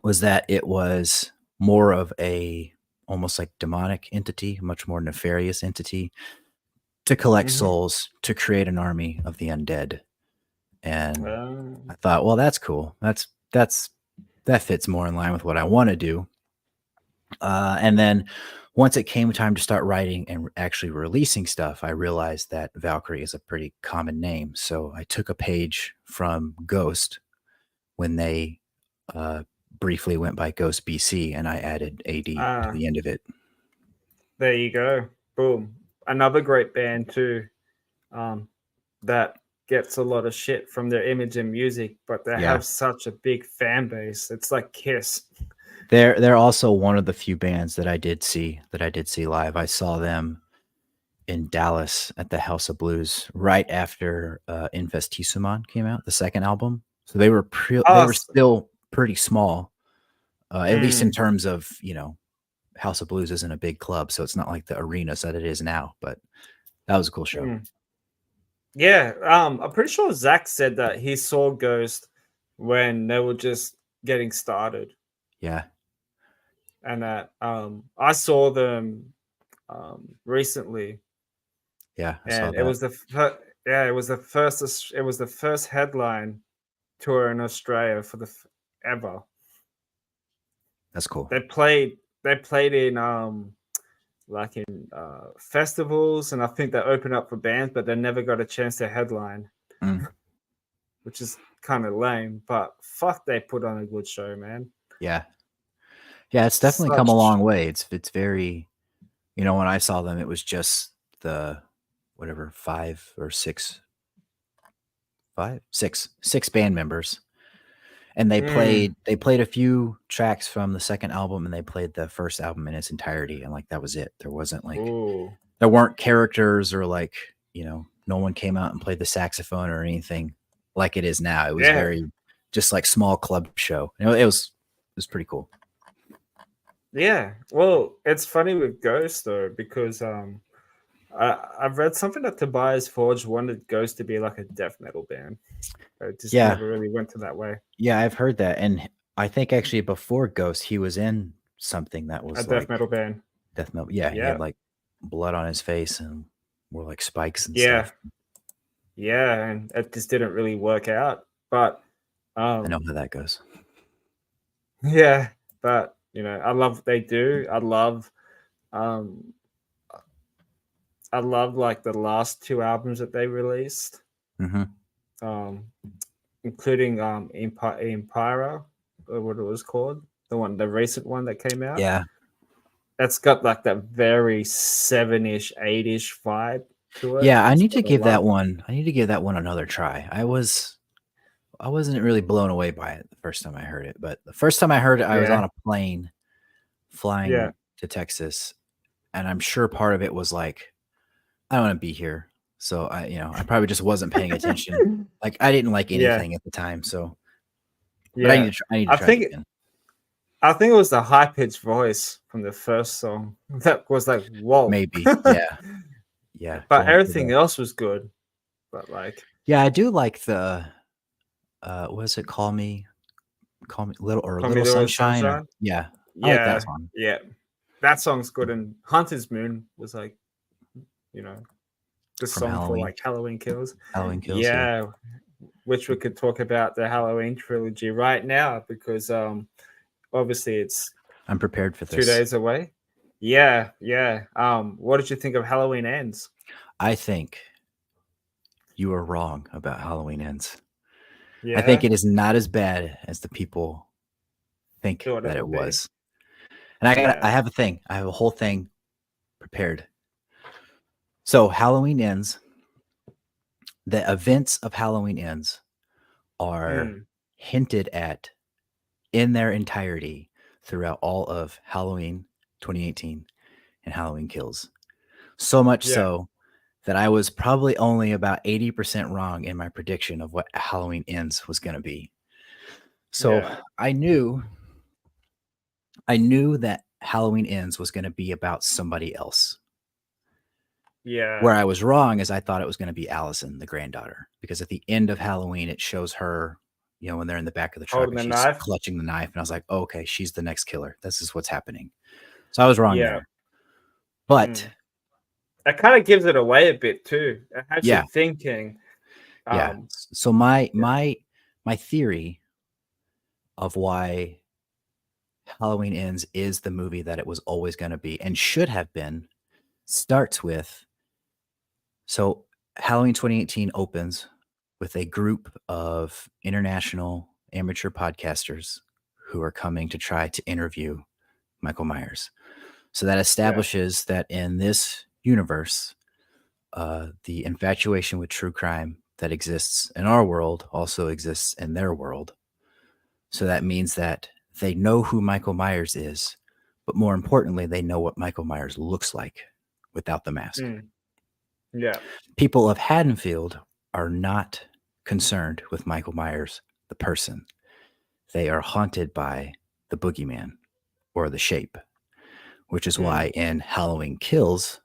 S2: was that it was more of a almost like demonic entity, much more nefarious entity, to collect
S1: Mm-hmm.
S2: souls to create an army of the undead. And I
S1: Um,
S2: thought, well, that's cool. That fits more in line with what I want to do. And then once it came time to start writing and actually releasing stuff, I realized that Valkyrie is a pretty common name. So I took a page from Ghost when they briefly went by Ghost BC, and I added AD to
S1: uh,
S2: the end of it.
S1: There you go. Boom. Another great band too. Um, that gets a lot of shit from their image and music, but they
S2: Yeah.
S1: have such a big fan base. It's like Kiss.
S2: They're also one of the few bands that I did see live. I saw them in Dallas at the House of Blues right after Infestisuman came out, the second album. So they were they were
S1: Us.
S2: still pretty small, at least in
S1: Mm,
S2: terms of, House of Blues isn't a big club, so it's not like the arenas that it is now. But that was a cool show.
S1: mm. Yeah, I'm pretty sure Zach said that he saw Ghost when they were just getting started,
S2: Yeah,
S1: and that I saw them recently,
S2: yeah, I saw
S1: and it
S2: that.
S1: was yeah, it was the first headline tour in Australia for ever.
S2: That's cool.
S1: They played in like in festivals, and I think they opened up for bands, but they never got a chance to headline,
S2: Mm,
S1: which is kind of lame. But fuck, they put on a good show, man.
S2: yeah, yeah, it's definitely come a
S1: Such
S2: long way. It's very, when I saw them, it was just the whatever six band members, and
S1: mm,
S2: they played a few tracks from the second album, and they played the first album in its entirety, and like that was it. There wasn't like
S1: ooh,
S2: there weren't characters or like no one came out and played the saxophone or anything like it is now. It was
S1: yeah,
S2: very just like small club show. It was pretty cool.
S1: yeah. Well, it's funny with Ghost though because I've read something that Tobias Forge wanted Ghost to be like a death metal band. It just
S2: Yeah,
S1: never really went to that way.
S2: yeah, I've heard that, and I think actually before Ghost, he was in something that
S1: A
S2: was
S1: death
S2: like
S1: metal band.
S2: death metal. Yeah, he
S1: Yeah,
S2: had like blood on his face and were like spikes and
S1: yeah,
S2: stuff.
S1: yeah, and it just didn't really work out. But
S2: I know
S1: um,
S2: how that goes.
S1: yeah, but I love what they do. Um, I love like the last two albums that they released,
S2: Hmm.
S1: um, including Empire, or what it was called, the recent one that came out.
S2: Yeah,
S1: That's got like that very seven-ish, eight-ish vibe to it.
S2: yeah. I
S1: It's
S2: need
S1: what
S2: to
S1: I
S2: give
S1: love.
S2: that one. I need to give that one another try. I wasn't really blown away by it the first time I heard it, but the first time I heard it, I was on
S1: Yeah,
S2: a plane
S1: yeah.
S2: flying to Texas, and I'm sure part of it was like, I don't want to be here. So I probably just wasn't paying attention. Like I didn't like
S1: Yeah,
S2: anything at the time. So, but
S1: yeah.
S2: I need to
S1: I
S2: try it
S1: think
S2: again.
S1: I think it was the high pitched voice from the first song that was like, whoa.
S2: Maybe. Yeah. Yeah.
S1: But
S2: Going for
S1: everything
S2: the,
S1: else was good. But like,
S2: yeah, I do like the, what is it? Call me
S1: Call Me
S2: little
S1: Little
S2: sunshine or
S1: Sunshine.
S2: yeah. I like that
S1: Yeah,
S2: song.
S1: yeah. That song's good. And Hunter's Moon was like, you know, the
S2: From
S1: song for like Halloween Kills.
S2: Halloween Kills. Yeah.
S1: Yeah, which we could talk about the Halloween trilogy right now because obviously it's
S2: I'm prepared for
S1: 2
S2: this.
S1: days away. Yeah, yeah. What did you think of Halloween Ends?
S2: I think you are wrong about Halloween Ends. I think
S1: Yeah,
S2: it is not as bad as the people think
S1: thought it
S2: that it
S1: would be.
S2: was. And I
S1: Yeah.
S2: have a thing. I have a whole thing prepared. So Halloween Ends, the events of Halloween Ends are
S1: Mm,
S2: hinted at in their entirety throughout all of Halloween 2018 and Halloween Kills. So much
S1: yeah,
S2: so that I was probably only about 80% wrong in my prediction of what Halloween Ends was going to be. So
S1: yeah,
S2: I knew that Halloween Ends was going to be about somebody else.
S1: yeah.
S2: Where I was wrong is I thought it was going to be Allison, the granddaughter, because at the end of Halloween, it shows her, when they're in the back of the truck
S1: Holding
S2: and
S1: the
S2: she's
S1: knife.
S2: clutching the knife. And I was like, oh, okay, she's the next killer. This is what's happening. So I was wrong
S1: Yeah.
S2: there. But
S1: Mm. That kind of gives it away a bit too. It has you
S2: yeah,
S1: thinking.
S2: yeah.
S1: Um,
S2: So
S1: yeah,
S2: my theory of why Halloween Ends is the movie that it was always going to be and should have been starts with, so Halloween 2018 opens with a group of international amateur podcasters who are coming to try to interview Michael Myers. So that establishes that in this universe, the infatuation with true crime that exists in our world also exists in their world. So that means that they know who Michael Myers is, but more importantly, they know what Michael Myers looks like without the mask.
S1: Yeah.
S2: People of Haddonfield are not concerned with Michael Myers, the person. They are haunted by the boogeyman or the shape, which is why in Halloween Kills,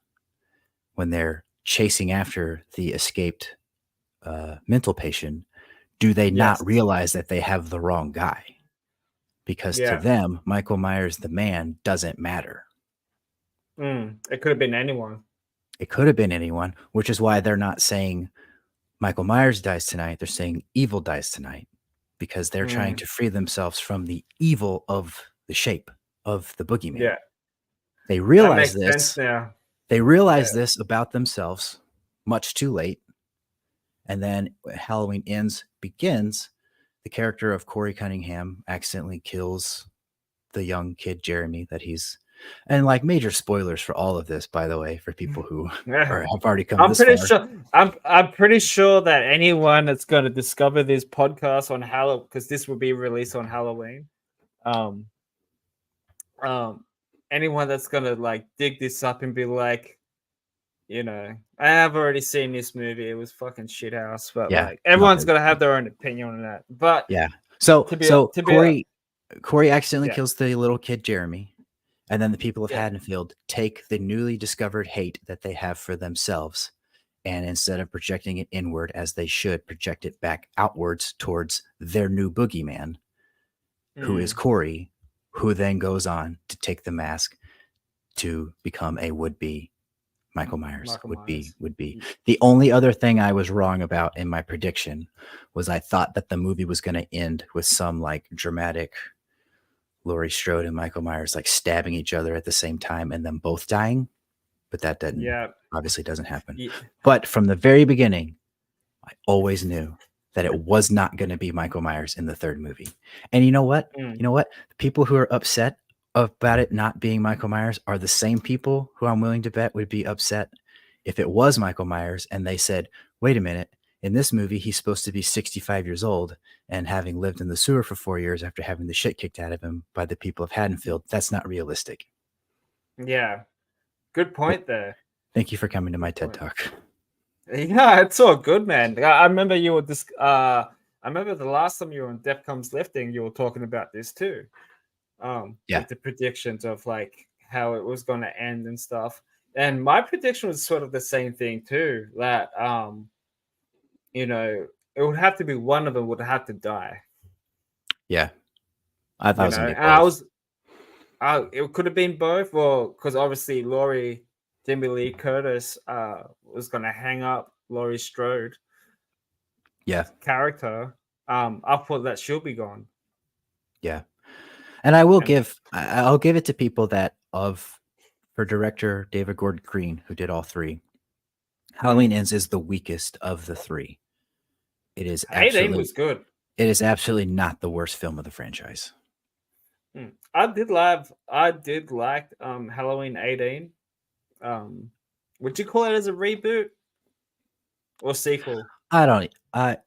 S2: when they're chasing after the escaped mental patient, do they not realize that they have the wrong guy? Because to them, Michael Myers, the man, doesn't matter.
S1: It could have been anyone.
S2: It could have been anyone, which is why they're not saying Michael Myers dies tonight. They're saying evil dies tonight because they're trying to free themselves from the evil of the shape of the boogeyman.
S1: Yeah.
S2: They realize
S1: that makes sense now.
S2: They realize this about themselves much too late. And then when Halloween begins, the character of Corey Cunningham accidentally kills the young kid Jeremy that he's, and like major spoilers for all of this, by the way, for people who have already come this far.
S1: I'm pretty sure that anyone that's going to discover this podcast on Halloween, because this will be released on Halloween, anyone that's going to like dig this up and be like, you know, I have already seen this movie. It was fucking shithouse, but like everyone's gonna have their own opinion on that. But
S2: so Corey accidentally kills the little kid Jeremy, and then the people of Haddonfield take the newly discovered hate that they have for themselves, and instead of projecting it inward as they should, project it back outwards towards their new boogeyman, who is Corey, who then goes on to take the mask to become a would-be Michael Myers would be. The only other thing I was wrong about in my prediction was I thought that the movie was going to end with some like dramatic Laurie Strode and Michael Myers like stabbing each other at the same time and them both dying, but that obviously doesn't happen. But from the very beginning, I always knew that it was not going to be Michael Myers in the third movie. And you know what? You know what? The people who are upset about it not being Michael Myers are the same people who I'm willing to bet would be upset if it was Michael Myers and they said, wait a minute, in this movie, he's supposed to be 65 years old and having lived in the sewer for 4 years after having the shit kicked out of him by the people of Haddonfield. That's not realistic.
S1: Yeah. Good point there.
S2: Thank you for coming to my TED Talk.
S1: Yeah, it's all good, man. I remember you were I remember the last time you were on Defcom's Lifting, you were talking about this too. With the predictions of like how it was going to end and stuff. And my prediction was sort of the same thing too, that you know, it would have to be one of them would have to die.
S2: Yeah. I thought it was
S1: it could have been both, or because obviously Jamie Lee Curtis was going to hang up Laurie Strode character. I thought that she'll be gone.
S2: Yeah. And I'll give it to people that for director David Gordon Green, who did all three. Halloween Ends is the weakest of the three. It is absolutely
S1: was good.
S2: It is absolutely not the worst film of the franchise.
S1: I did like Halloween 18. Would you call it as a reboot or sequel?
S2: I don't. I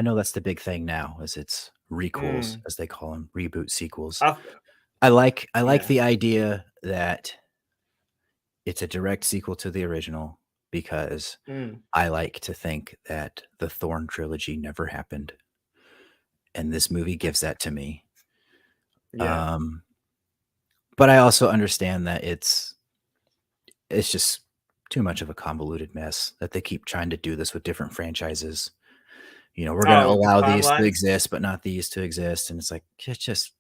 S2: know that's the big thing now, is it's requels, as they call them, reboot sequels. I like the idea that it's a direct sequel to the original because I like to think that the Thorn trilogy never happened, and this movie gives that to me. Yeah. But I also understand that it's just too much of a convoluted mess that they keep trying to do this with different franchises. You know, we're going to allow these to exist, but not these to exist. And it's like, just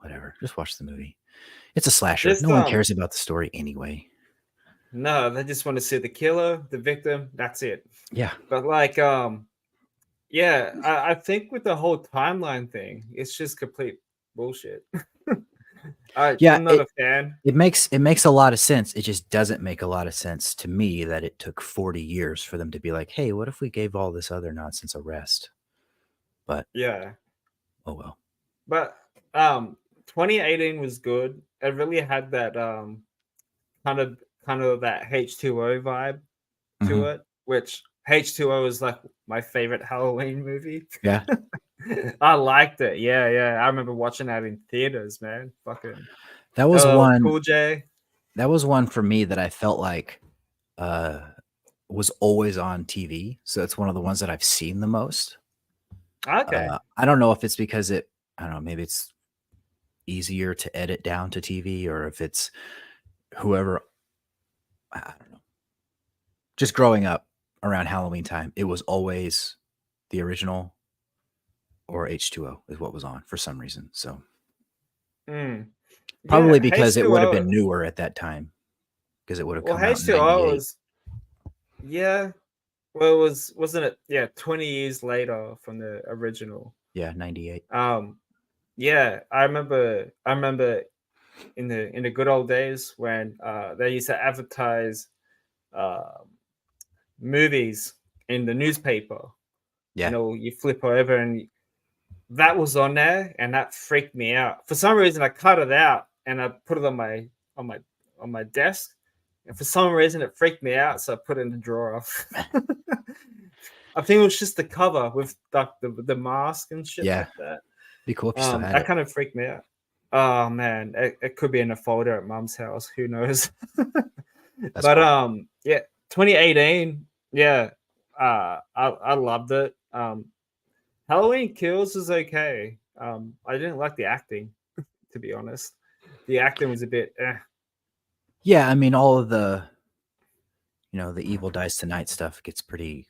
S2: whatever. Just watch the movie. It's a slasher. No one cares about the story anyway.
S1: No, they just want to see the killer, the victim. That's it.
S2: Yeah.
S1: But like, I think with the whole timeline thing, it's just complete bullshit. I'm not a fan.
S2: It makes a lot of sense. It just doesn't make a lot of sense to me that it took 40 years for them to be like, hey, what if we gave all this other nonsense a rest? But
S1: yeah.
S2: Oh well.
S1: But 2018 was good. It really had that kind of that H2O vibe to
S2: Mhm.
S1: it, which H2O is like my favorite Halloween movie.
S2: Yeah.
S1: I liked it. Yeah, yeah. I remember watching that in theaters, man. Fucking
S2: That was
S1: LL
S2: one
S1: Cool J.
S2: that was one for me that I felt like, uh, was always on TV, so it's one of the ones that I've seen the most.
S1: Okay.
S2: I don't know if it's because I don't know, maybe it's easier to edit down to TV or if it's whoever I don't know. Just growing up around Halloween time, it was always the original or H2O is what was on for some reason, so
S1: Mm.
S2: probably
S1: Yeah,
S2: because it would have
S1: H2O.
S2: been newer at that time because it would have
S1: Well,
S2: come out in
S1: H2O
S2: '98.
S1: was, yeah. Well, it wasn't it? Yeah, 20 years later from the original.
S2: Yeah, '98.
S1: Um, yeah, I remember in the good old days when they used to advertise uh, movies in the newspaper. You
S2: Yeah.
S1: know, you flip over and that was on there, and that freaked me out. For some reason, I cut it out and I put it on my on my desk. And for some reason, it freaked me out, so I put it in the drawer. I think it was just the cover with the mask and shit
S2: Yeah.
S1: like that.
S2: Be cool if you still had
S1: That
S2: it.
S1: kind of freaked me out. Oh man, it could be in a folder at mom's house. Who knows?
S2: That's
S1: But
S2: cool.
S1: yeah, 2018. Yeah, I loved it. Halloween Kills is okay. I didn't like the acting, to be honest. The acting was a bit.
S2: Yeah, I mean, all of the Evil Dies Tonight stuff gets pretty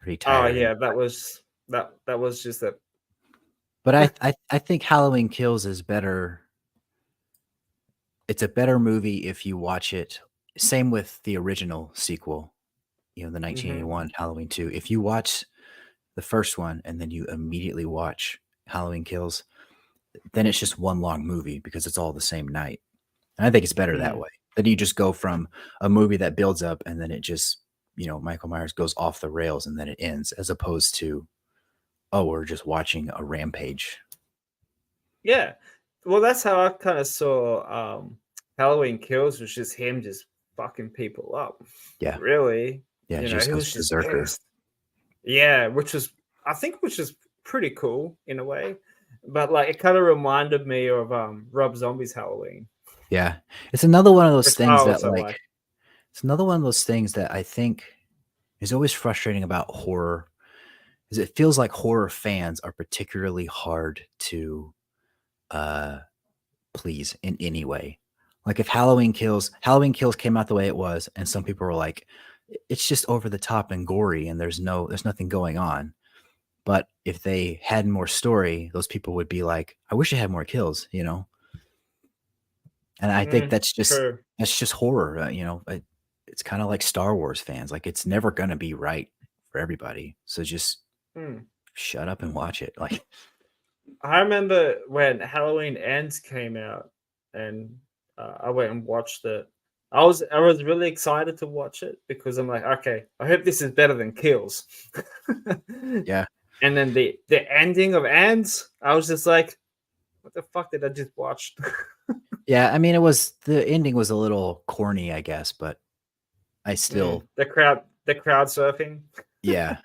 S1: Oh
S2: tiring.
S1: yeah, that was just a.
S2: But I think Halloween Kills is better. It's a better movie if you watch it. Same with the original sequel, the
S1: Mhm.
S2: 1981 Halloween 2. If you watch the first one and then you immediately watch Halloween Kills, then it's just one long movie because it's all the same night. And I think it's better that
S1: Mm.
S2: way. Then you just go from a movie that builds up and then it just, Michael Myers goes off the rails and then it ends, as opposed to, oh, we're just watching a rampage.
S1: Yeah. Well, that's how I kind of saw Halloween Kills, was just him just fucking people up.
S2: Yeah.
S1: Really,
S2: Yeah. It
S1: you know,
S2: just
S1: he
S2: goes
S1: was just
S2: berserker.
S1: pissed. Yeah, which is pretty cool in a way, but like it kind of reminded me of Rob Zombie's Halloween,
S2: Yeah. It's another one of those
S1: which I
S2: things that
S1: also
S2: like,
S1: like.
S2: it's another one of those things that I think is always frustrating about horror is it feels like horror fans are particularly hard to uh please in any way. Like if Halloween Kills came out the way it was, and some people were like, it's just over the top and gory, and there's nothing going on. But if they had more story, those people would be like, I wish it had more kills. And I think
S1: True.
S2: that's just horror. It's kind of like Star Wars fans. Like it's never gonna be right for everybody. So just
S1: Mm.
S2: shut up and watch it. Like,
S1: I remember when Halloween Ends came out, and I went and watched it. I was really excited to watch it because I'm like, okay, I hope this is better than Kills.
S2: yeah,
S1: And then the ending of Ends, I was just like, what the fuck did I just watch?
S2: yeah. I mean, the ending was a little corny, I guess, but I still,
S1: The crowd surfing.
S2: yeah,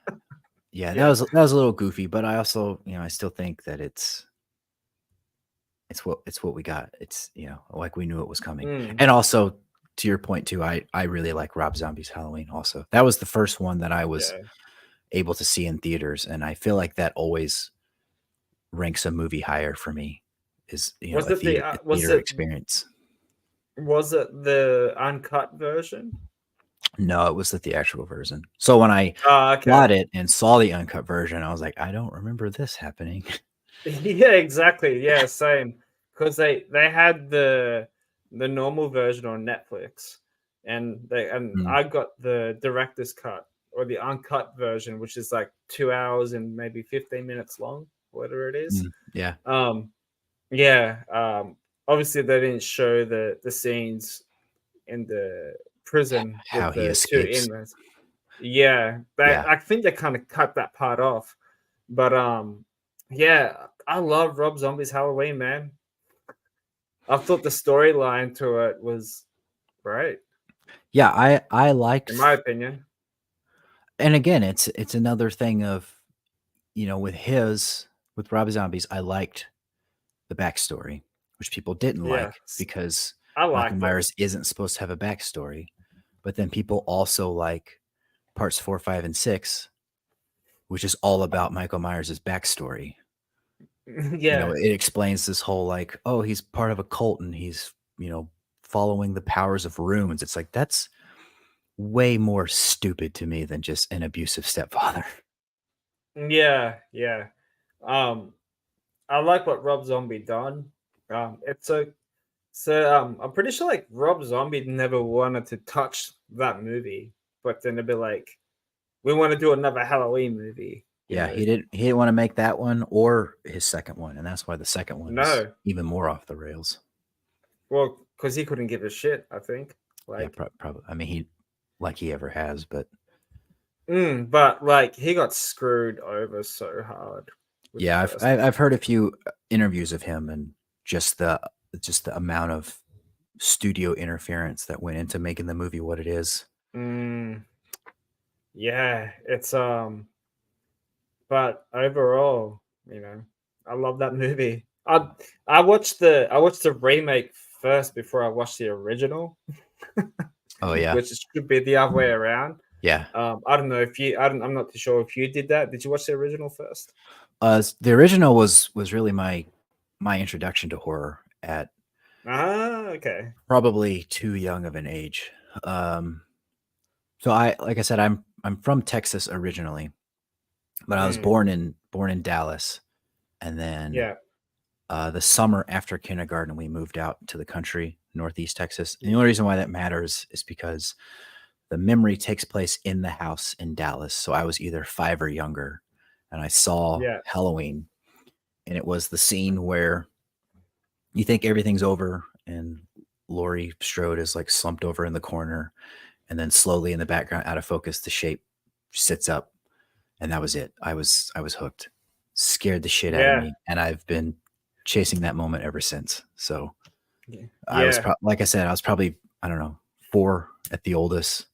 S2: yeah. That
S1: Yeah.
S2: was a little goofy, but I also, I still think that it's what we got. It's like we knew it was coming,
S1: Mm,
S2: and also to your point too, I really like Rob Zombie's Halloween. Also, that was the first one that I was
S1: yeah.
S2: able to see in theaters, and I feel like that always ranks a movie higher for me. Is
S1: Was
S2: a
S1: it the
S2: theater experience.
S1: was it the uncut version?
S2: No, it was the theatrical version. So when I
S1: Oh, okay.
S2: bought it and saw the uncut version, I was like, I don't remember this happening.
S1: Yeah, exactly. Yeah, same. Because they had the normal version on Netflix, and
S2: Mm,
S1: I got the director's cut or the uncut version, which is like 2 hours and maybe 15 minutes long, whatever it is.
S2: yeah,
S1: Um, yeah. Obviously they didn't show the scenes in the prison
S2: how
S1: with
S2: he
S1: the two
S2: escapes.
S1: inmates. Yeah,
S2: Yeah,
S1: I think they kind of cut that part off, but yeah, I love Rob Zombie's Halloween, man. I thought the storyline to it was great,
S2: Yeah, I liked,
S1: in my opinion.
S2: and again, it's another thing of, with Rob Zombies, I liked the backstory, which people didn't
S1: Yeah,
S2: like because
S1: I
S2: Michael
S1: liked it.
S2: Myers isn't supposed to have a backstory. But then people also like parts 4, 5, and 6, which is all about Michael Myers' backstory.
S1: Yeah,
S2: It explains this whole like, oh, he's part of a cult and he's, following the powers of runes. It's like that's way more stupid to me than just an abusive stepfather.
S1: yeah. Um, I like what Rob Zombie done. It's I'm pretty sure like Rob Zombie never wanted to touch that movie, but then they'd be like, "We want to do another Halloween movie," you
S2: Yeah,
S1: know?
S2: he didn't want to make that one or his second one, and that's why the second one is
S1: No,
S2: even more off the rails.
S1: well, because he couldn't give a shit. I think,
S2: Yeah,
S1: like,
S2: probably. I mean, he like he ever has, but
S1: but like he got screwed over so hard with the
S2: yeah,
S1: first
S2: I've
S1: one.
S2: heard a few interviews of him and just the amount of studio interference that went into making the movie what it is.
S1: Mm, yeah, but overall, I love that movie. I watched the remake first before I watched the original,
S2: Oh yeah,
S1: which should be the other way around.
S2: yeah.
S1: I don't know if you. I'm not too sure if you did that. Did you watch the original first?
S2: The original was really my introduction to horror at
S1: Ah, okay.
S2: probably too young of an age. Um, so like I said, I'm from Texas originally, but I was
S1: Mm,
S2: born in Dallas, and then
S1: yeah.
S2: the summer after kindergarten, we moved out to the country, Northeast Texas. And the
S1: y-
S2: only reason why that matters is because the memory takes place in the house in Dallas. So I was either 5 or younger, and I saw
S1: Yeah.
S2: Halloween, and it was the scene where you think everything's over, and Laurie Strode is like slumped over in the corner, and then slowly in the background, out of focus, the shape sits up, and that was it. I was hooked. Scared the shit out of
S1: Yeah.
S2: me, and I've been chasing that moment ever since. So I was
S1: Yeah.
S2: like I said, I was probably, I don't know, 4 at the oldest,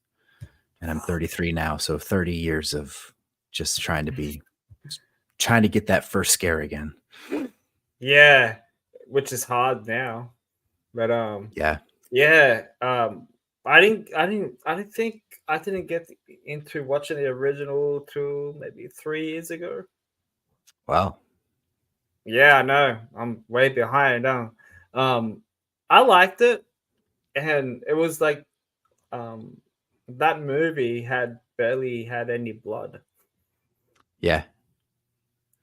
S2: and I'm 33 now, so 30 years of just trying to get that first scare again.
S1: Yeah. Which is hard now, but
S2: Yeah.
S1: yeah. I didn't get into watching the original till maybe 3 years ago.
S2: Wow.
S1: Yeah, I know. I'm way behind. Um, I liked it, and it was like um, that movie had barely had any blood,
S2: Yeah.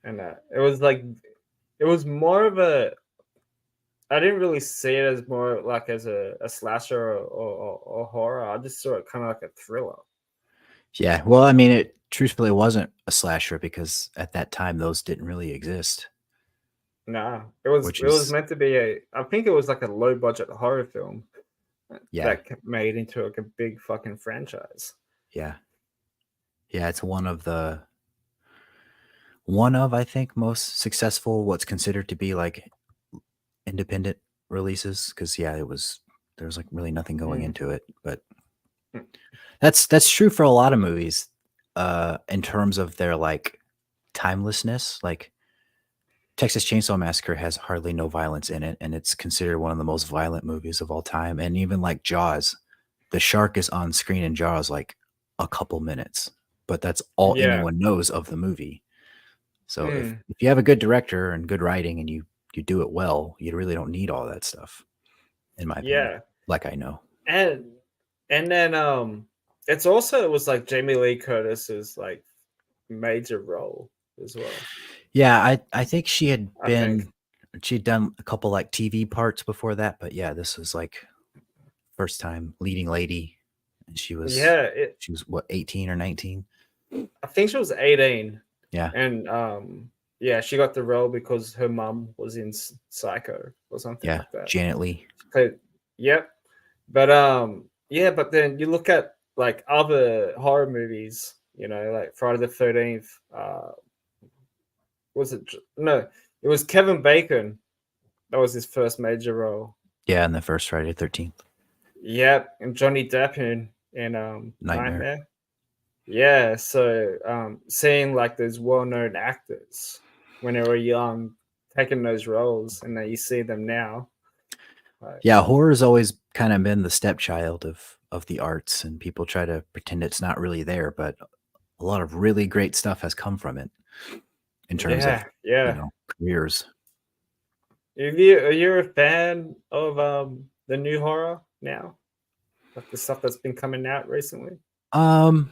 S1: and it was like it was more of a. I didn't really see it as more like as a slasher or horror. I just saw it kind of like a thriller.
S2: Yeah. Well, I mean, it truthfully wasn't a slasher because at that time those didn't really exist,
S1: Nah, it
S2: which
S1: was
S2: is
S1: meant to be a. I think it was like a low budget horror film
S2: yeah.
S1: that made into like a big fucking franchise.
S2: Yeah. Yeah, it's one of I think most successful what's considered to be like independent releases cuz yeah, there was like really nothing going
S1: Mm,
S2: into it, but
S1: mm,
S2: that's true for a lot of movies in terms of their like timelessness. Like Texas Chainsaw Massacre has hardly no violence in it, and it's considered one of the most violent movies of all time. And even like Jaws, the shark is on screen in Jaws like a couple minutes, but that's all
S1: yeah.
S2: anyone knows of the movie. So
S1: Mm,
S2: if you have a good director and good writing and you do it well, you really don't need all that stuff, in my opinion.
S1: yeah.
S2: Like I know.
S1: And then it's also it was like Jamie Lee Curtis's like major role as well.
S2: Yeah, I think
S1: I think.
S2: she'd done a couple like TV parts before that, but yeah, this was like first time leading lady, and
S1: Yeah,
S2: she was what, 18 or 19?
S1: I think she was 18,
S2: Yeah.
S1: and yeah, she got the role because her mum was in Psycho or something
S2: Yeah,
S1: like that.
S2: Janet Leigh.
S1: She played, yep. But yeah, but then you look at like other horror movies, like Friday the 13th. Was it no? It was Kevin Bacon. That was his first major role.
S2: Yeah, in the first Friday the 13th.
S1: Yep, and Johnny Depp in
S2: Nightmare.
S1: Nightmare. Yeah, so seeing like those well-known actors when they were young taking those roles, and then you see them now. Like,
S2: Yeah, horror's always kind of been the stepchild of the arts, and people try to pretend it's not really there, but a lot of really great stuff has come from it in terms of,
S1: yeah.
S2: careers.
S1: Are you a fan of the new horror now? Like the stuff that's been coming out recently?
S2: Um,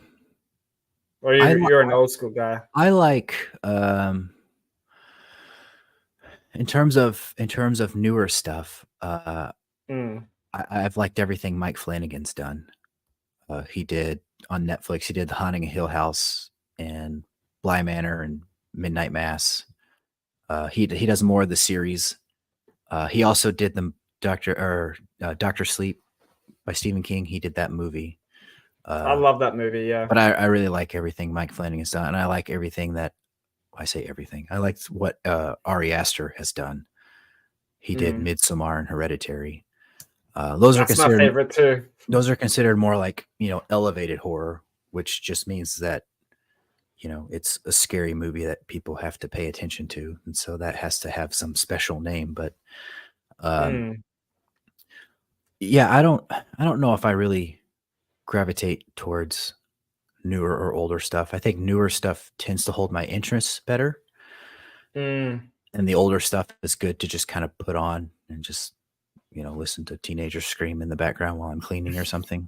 S1: Or
S2: I
S1: you're an old school guy?
S2: I like in terms of newer stuff.
S1: Mm.
S2: I've liked everything Mike Flanagan's done. He did on Netflix. He did The Haunting of Hill House and Bly Manor and Midnight Mass. He does more of the series. He also did the Doctor Sleep by Stephen King. He did that movie.
S1: I love that movie, yeah.
S2: But I really like everything Mike Flanagan's done, and I like everything that I say everything. I liked what Ari Aster has done. He did
S1: Mm.
S2: Midsommar and Hereditary. Those are
S1: That's my
S2: considered
S1: favorite too.
S2: those are considered more like, elevated horror, which just means that, it's a scary movie that people have to pay attention to. And so that has to have some special name. But
S1: Mm.
S2: yeah, I don't know if I really gravitate towards newer or older stuff. I think newer stuff tends to hold my interests better.
S1: Mm.
S2: And the older stuff is good to just kind of put on and just, listen to teenagers scream in the background while I'm cleaning or something.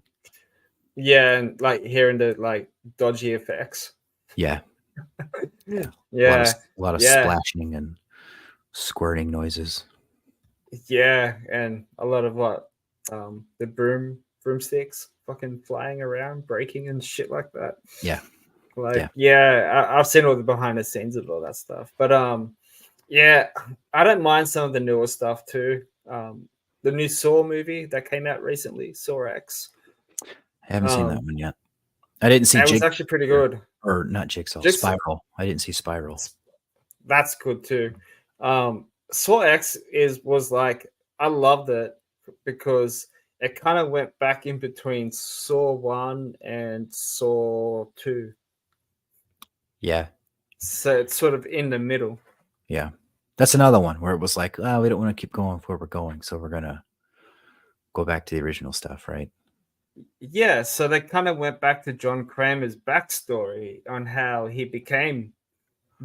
S1: Yeah, and like hearing the like dodgy effects.
S2: Yeah. Yeah.
S1: Yeah,
S2: A lot of
S1: yeah,
S2: splashing and squirting noises.
S1: yeah, and a lot of what the broomsticks fucking flying around, breaking and shit like that.
S2: Yeah.
S1: Like,
S2: Yeah.
S1: yeah, I've seen all the behind the scenes of all that stuff, but yeah, I don't mind some of the newer stuff too. The new Saw movie that came out recently, Saw X.
S2: I haven't seen that
S1: Um,
S2: one yet. I didn't see
S1: it was
S2: Jigsaw
S1: actually pretty
S2: either.
S1: good.
S2: Or not Jigsaw,
S1: Jigsaw,
S2: Spiral. I didn't see Spiral.
S1: that's good too. Saw X was like I loved it because it kind of went back in between Saw One and Saw Two,
S2: Yeah.
S1: so it's sort of in the middle.
S2: Yeah. That's another one where it was like, oh, we don't want to keep going where we're going, so we're gonna go back to the original stuff, right?
S1: Yeah, so they kind of went back to John Kramer's backstory on how he became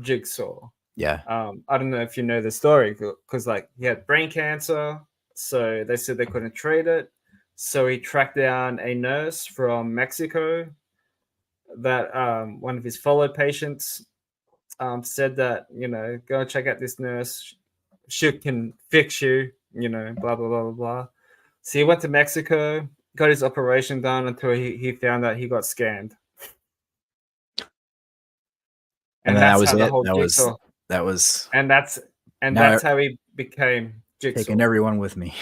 S1: Jigsaw.
S2: Yeah.
S1: I don't know if you know the story because like he had brain cancer, so they said they couldn't treat it. So he tracked down a nurse from Mexico that one of his fellow patients said that go check out this nurse, she can fix you, blah blah blah blah blah. So he went to Mexico, got his operation done until he found out he got scammed,
S2: And
S1: and
S2: then that
S1: that's
S2: was
S1: how the
S2: it.
S1: whole
S2: That
S1: Jigsaw,
S2: was
S1: and that's and
S2: now
S1: that's how he became
S2: taking
S1: Jigsaw.
S2: everyone with me.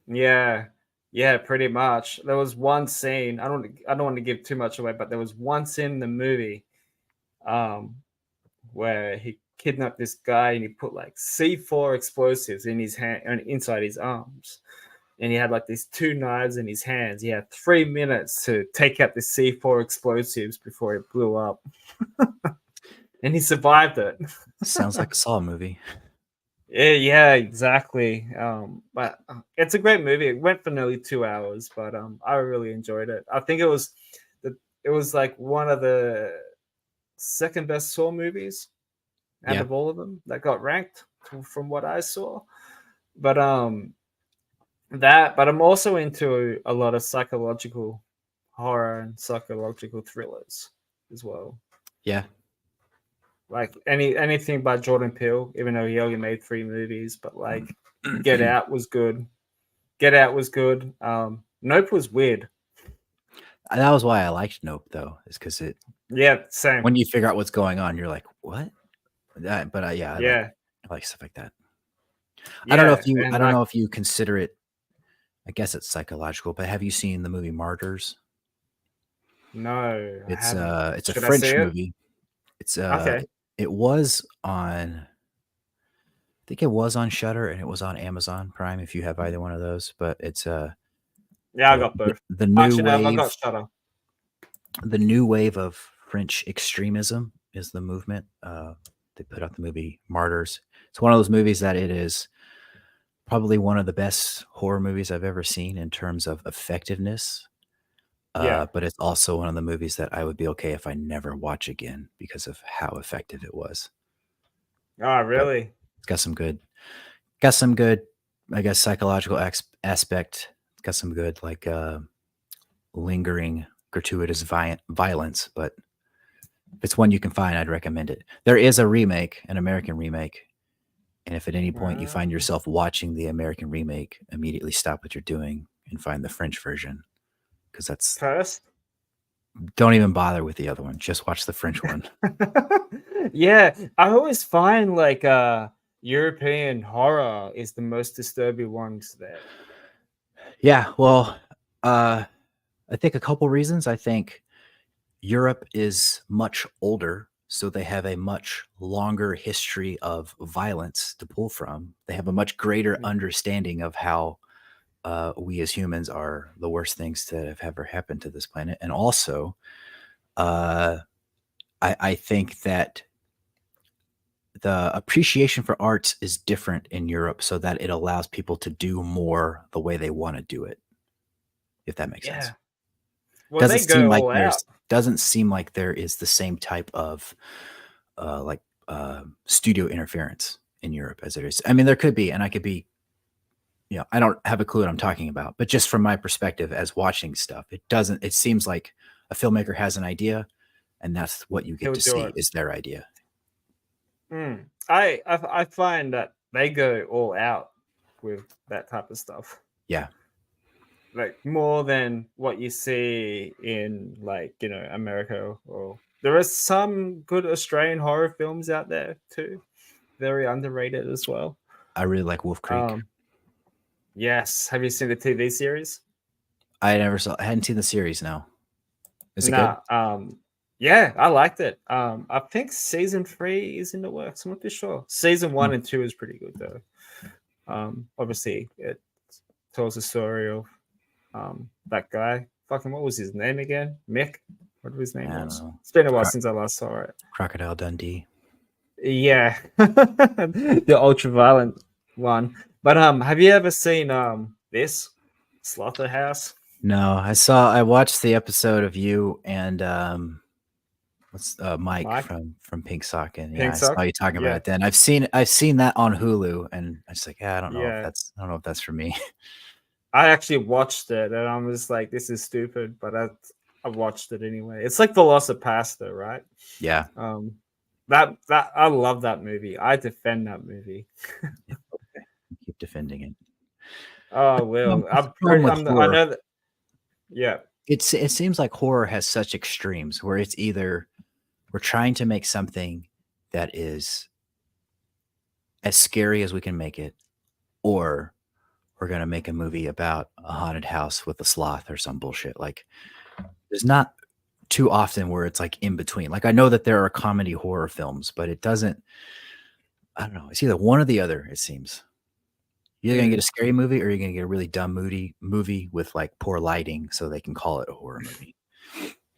S1: Yeah, yeah, pretty much. There was one scene. I don't want to give too much away, but there was one scene in the movie, um, where he kidnapped this guy and he put like C4 explosives in his hand and inside his arms, and he had like these two knives in his hands. He had 3 minutes to take out the C4 explosives before it blew up, and he survived it.
S2: Sounds like a Saw movie.
S1: Yeah, exactly. But it's a great movie. It went for nearly 2 hours, but I really enjoyed it. I think it was like one of the second best Saw movies out
S2: Yeah.
S1: of all of them that got ranked from what I saw. But but I'm also into a lot of psychological horror and psychological thrillers as well.
S2: Yeah.
S1: Like anything by Jordan Peele, even though he only made 3 movies, but like Get Out was good. Get Out was good. Nope was weird.
S2: That was why I liked Nope, though, is because
S1: Yeah, same.
S2: when you figure out what's going on, you're like, what? Yeah,
S1: Yeah,
S2: I like stuff like that. I don't know
S1: yeah,
S2: if you
S1: and
S2: I don't
S1: like
S2: know if you consider it. I guess it's psychological, but have you seen the movie Martyrs?
S1: no, I
S2: It's
S1: haven't.
S2: it's a
S1: Should I see
S2: French
S1: it?
S2: movie. It's
S1: Okay.
S2: it was on think it was on Shutter and it was on Amazon Prime if you have either one of those. But it's
S1: Yeah, I got both.
S2: the new
S1: Actually, no, I got
S2: wave.
S1: Shutter.
S2: The new wave of French extremism is the movement. They put out the movie Martyrs. It's one of those movies that it is probably one of the best horror movies I've ever seen in terms of effectiveness.
S1: Yeah.
S2: But it's also one of the movies that I would be okay if I never watch again because of how effective it was.
S1: Oh,
S2: But
S1: really?
S2: it's got some good, I guess, psychological aspect. It's got some good, like, lingering, gratuitous violence. But if it's one you can find, I'd recommend it. There is a remake, an American remake. And if at any point you find yourself watching the American remake, immediately stop what you're doing and find the French version. Because that's,
S1: First?
S2: don't even bother with the other one. Just watch the French one.
S1: Yeah, I always find like European horror is the most disturbing ones there.
S2: Yeah, well, I think a couple reasons. I think Europe is much older, so they have a much longer history of violence to pull from. They have a much greater understanding of how we as humans are the worst things that have ever happened to this planet. And also, I think that the appreciation for arts is different in Europe so that it allows people to do more the way they want to do it, if that makes sense.
S1: Yeah. Well, they go all out.
S2: Doesn't seem like there is the same type of studio interference in Europe as there is. I mean, there could be, and I could be, I don't have a clue what I'm talking about, but just from my perspective as watching stuff, it seems like a filmmaker has an idea and that's what you get to see is their idea.
S1: I find that they go all out with that type of stuff.
S2: Yeah.
S1: Like more than what you see in like, America, or there are some good Australian horror films out there too. Very underrated as well.
S2: I really like Wolf Creek.
S1: Yes. Have you seen the TV series?
S2: I hadn't seen the series. No. Is it good?
S1: Yeah, I liked it. I think season 3 is in the works. I'm not too sure. Season 1 and 2 is pretty good though. Obviously it tells the story of that guy. Fucking what was his name again? Mick? What was his name? It's been a while since I last saw it.
S2: Crocodile Dundee.
S1: Yeah. The ultra violent one. But have you ever seen this Slaughterhouse?
S2: No, I watched the episode of you and Mike from Pink Sock, and I saw you talking about it then. I've seen that on Hulu, and I was like, I don't know if that's for me.
S1: I actually watched it and I was like, this is stupid, but I watched it anyway. It's like Velocipasta, right?
S2: Yeah.
S1: That I love that movie. I defend that movie.
S2: Okay. Keep defending it.
S1: Oh well, I know that. Yeah.
S2: It seems like horror has such extremes where it's either we're trying to make something that is as scary as we can make it, or we're going to make a movie about a haunted house with a sloth or some bullshit. Like there's not too often where it's like in between. Like I know that there are comedy horror films, but it doesn't, I don't know. It's either one or the other, it seems. You're going to get a scary movie or you're going to get a really dumb moody movie with like poor lighting so they can call it a horror movie.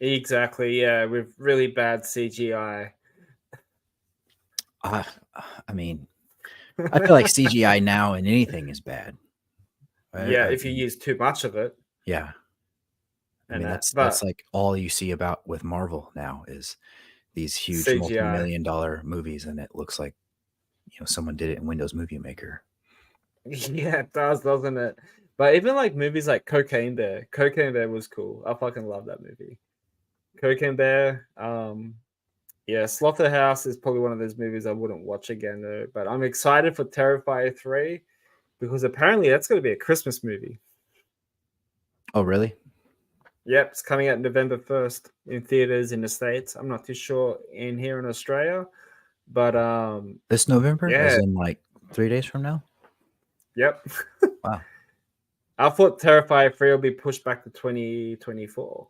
S1: Exactly. Yeah. With really bad CGI.
S2: I mean, I feel like CGI now in anything is bad.
S1: Yeah, if you use too much of it.
S2: Yeah. I mean, that's like all you see about with Marvel now is these huge CGI. multi-million-dollar movies, and it looks like someone did it in Windows Movie Maker.
S1: Yeah, it does, doesn't it? But even like movies like Cocaine Bear was cool. I fucking love that movie. Cocaine Bear. Yeah, Slaughterhouse is probably one of those movies I wouldn't watch again though. But I'm excited for Terrifier 3 because apparently that's going to be a Christmas movie.
S2: Oh, really?
S1: Yep, it's coming out November 1st in theaters in the States. I'm not too sure in here in Australia, but
S2: this November, as in like 3 days from now.
S1: Yep.
S2: Wow.
S1: I thought Terrifier 3 will be pushed back to 2024,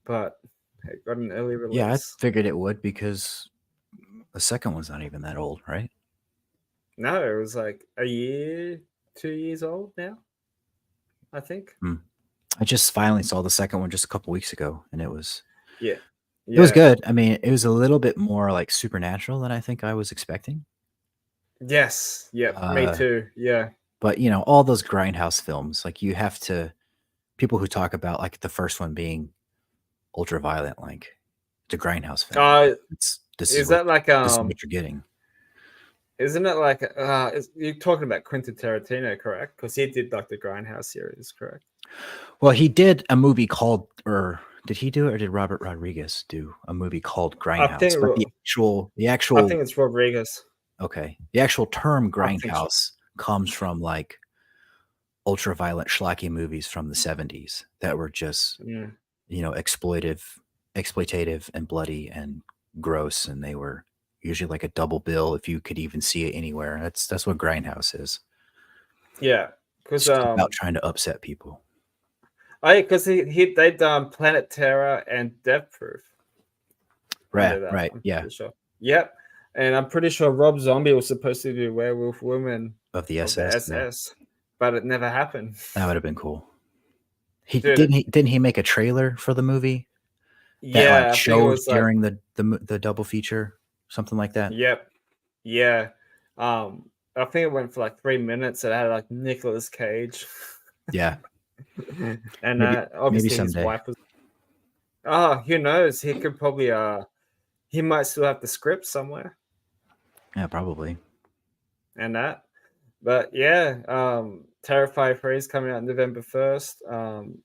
S1: but it got an early release.
S2: Yeah, I figured it would because the second one's not even that old, right?
S1: No, it was like a year, 2 years old now, I think.
S2: I just finally saw the second one just a couple weeks ago, and it was
S1: Yeah.
S2: it was
S1: Yeah.
S2: good. I mean, it was a little bit more like supernatural than I think I was expecting.
S1: Yes. Yep. Me
S2: Uh,
S1: too. Yeah.
S2: but you know, all those grindhouse films, like you have to people who talk about like the first one being ultra violent, like it's a grindhouse film.
S1: Uh,
S2: It's
S1: is that like
S2: this is what you're getting.
S1: Isn't it like you're talking about Quentin Tarantino, correct? Because he did like the Grindhouse series, correct?
S2: Well, he did a movie called, or did he do it, or did Robert Rodriguez do a movie called
S1: I
S2: Grindhouse?
S1: think
S2: But
S1: I think it's Rodriguez.
S2: okay, the actual term
S1: I think so.
S2: Grindhouse comes from like ultra violent schlocky movies from the 70s that were just,
S1: Yeah.
S2: you know, exploitative and bloody and gross, and they were usually like a double bill if you could even see it anywhere. That's what Grindhouse is.
S1: Yeah.
S2: It's
S1: Because
S2: just about trying to upset people.
S1: because they done Planet Terror and Death Proof under that.
S2: Right,
S1: I'm
S2: yeah,
S1: pretty sure. Yep. And I'm pretty sure Rob Zombie was supposed to do Werewolf Woman
S2: of the
S1: of the
S2: SS. Yeah,
S1: SS, but it never happened.
S2: that would have been cool.
S1: Dude,
S2: Didn't he make a trailer for the movie that like
S1: yeah, I think it
S2: showed
S1: was like,
S2: during the double feature, something like that?
S1: yep, yeah. I think it went for like 3 minutes. It had like Nicolas Cage,
S2: Yeah,
S1: and
S2: maybe
S1: obviously his
S2: someday.
S1: wife was. Oh, who knows? He could probably he might still have the script somewhere
S2: Yeah, probably.
S1: and that. But yeah, Terrifier 3 is coming out November 1st.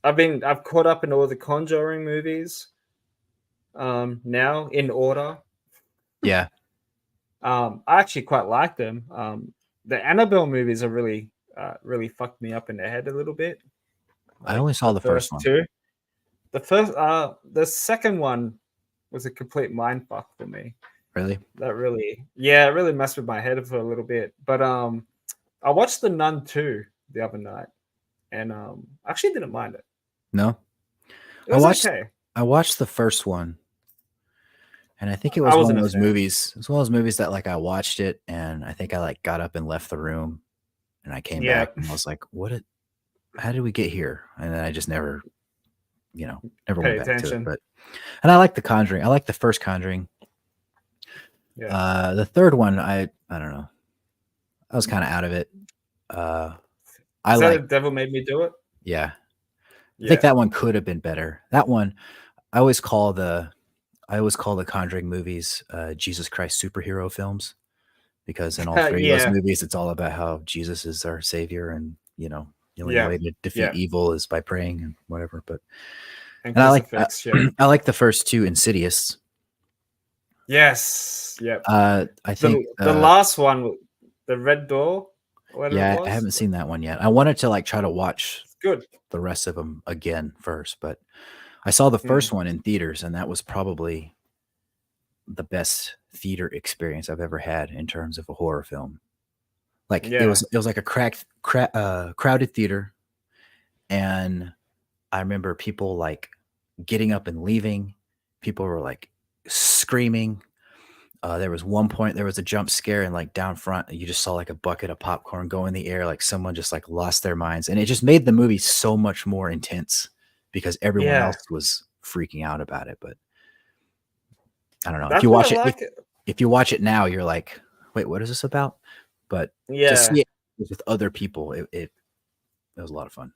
S1: I've caught up in all the Conjuring movies now in order.
S2: Yeah,
S1: I actually quite like them. The Annabelle movies are really fucked me up in the head a little bit.
S2: I
S1: Like
S2: only saw
S1: the
S2: the first
S1: first
S2: one.
S1: two. The second one was a complete mind fuck for me.
S2: Really?
S1: It really messed with my head for a little bit. But I watched The Nun 2 the other night, and I actually didn't mind it.
S2: No,
S1: It was okay.
S2: I watched the first one, and I think it
S1: I
S2: was one of
S1: wasn't a
S2: those
S1: fan.
S2: movies. It's one of those movies that like I watched it, and I think I like got up and left the room, and I came
S1: Yeah,
S2: back, and I was like, how did we get here? And then I just never, never
S1: pay
S2: went back to it.
S1: attention.
S2: But and I like The Conjuring. I like the first Conjuring.
S1: Yeah.
S2: The third one, I don't know. I was kind of out of it. I
S1: Is that
S2: like,
S1: The Devil Made Me Do It?
S2: yeah. I think
S1: Yeah.
S2: that one could have been better. That one, I always call the Conjuring movies Jesus Christ superhero films, because in all three of those
S1: Yeah.
S2: movies, it's all about how Jesus is our savior, and the only
S1: Yeah.
S2: way to defeat
S1: Yeah.
S2: evil is by praying and whatever. But
S1: And
S2: and
S1: crucifix. Yeah.
S2: I like the first two Insidious.
S1: Yes. Yep.
S2: I think
S1: The last one, the Red Door, whatever it
S2: yeah, I
S1: was.
S2: haven't seen that one yet. I wanted to like try to watch
S1: It's good.
S2: the rest of them again first, but I saw the first
S1: Mm.
S2: one in theaters, and that was probably the best theater experience I've ever had in terms of a horror film. Like
S1: Yeah.
S2: it was like a crowded theater, and I remember people like getting up and leaving. People were like screaming. There was one point there was a jump scare, and like down front you just saw like a bucket of popcorn go in the air, like someone just like lost their minds, and it just made the movie so much more intense because everyone
S1: Yeah.
S2: else was freaking out about it. But I don't know,
S1: That's what I like.
S2: if you watch it now, you're like, wait, what is this about? But to
S1: Yeah.
S2: see it with other people, it was a lot of fun.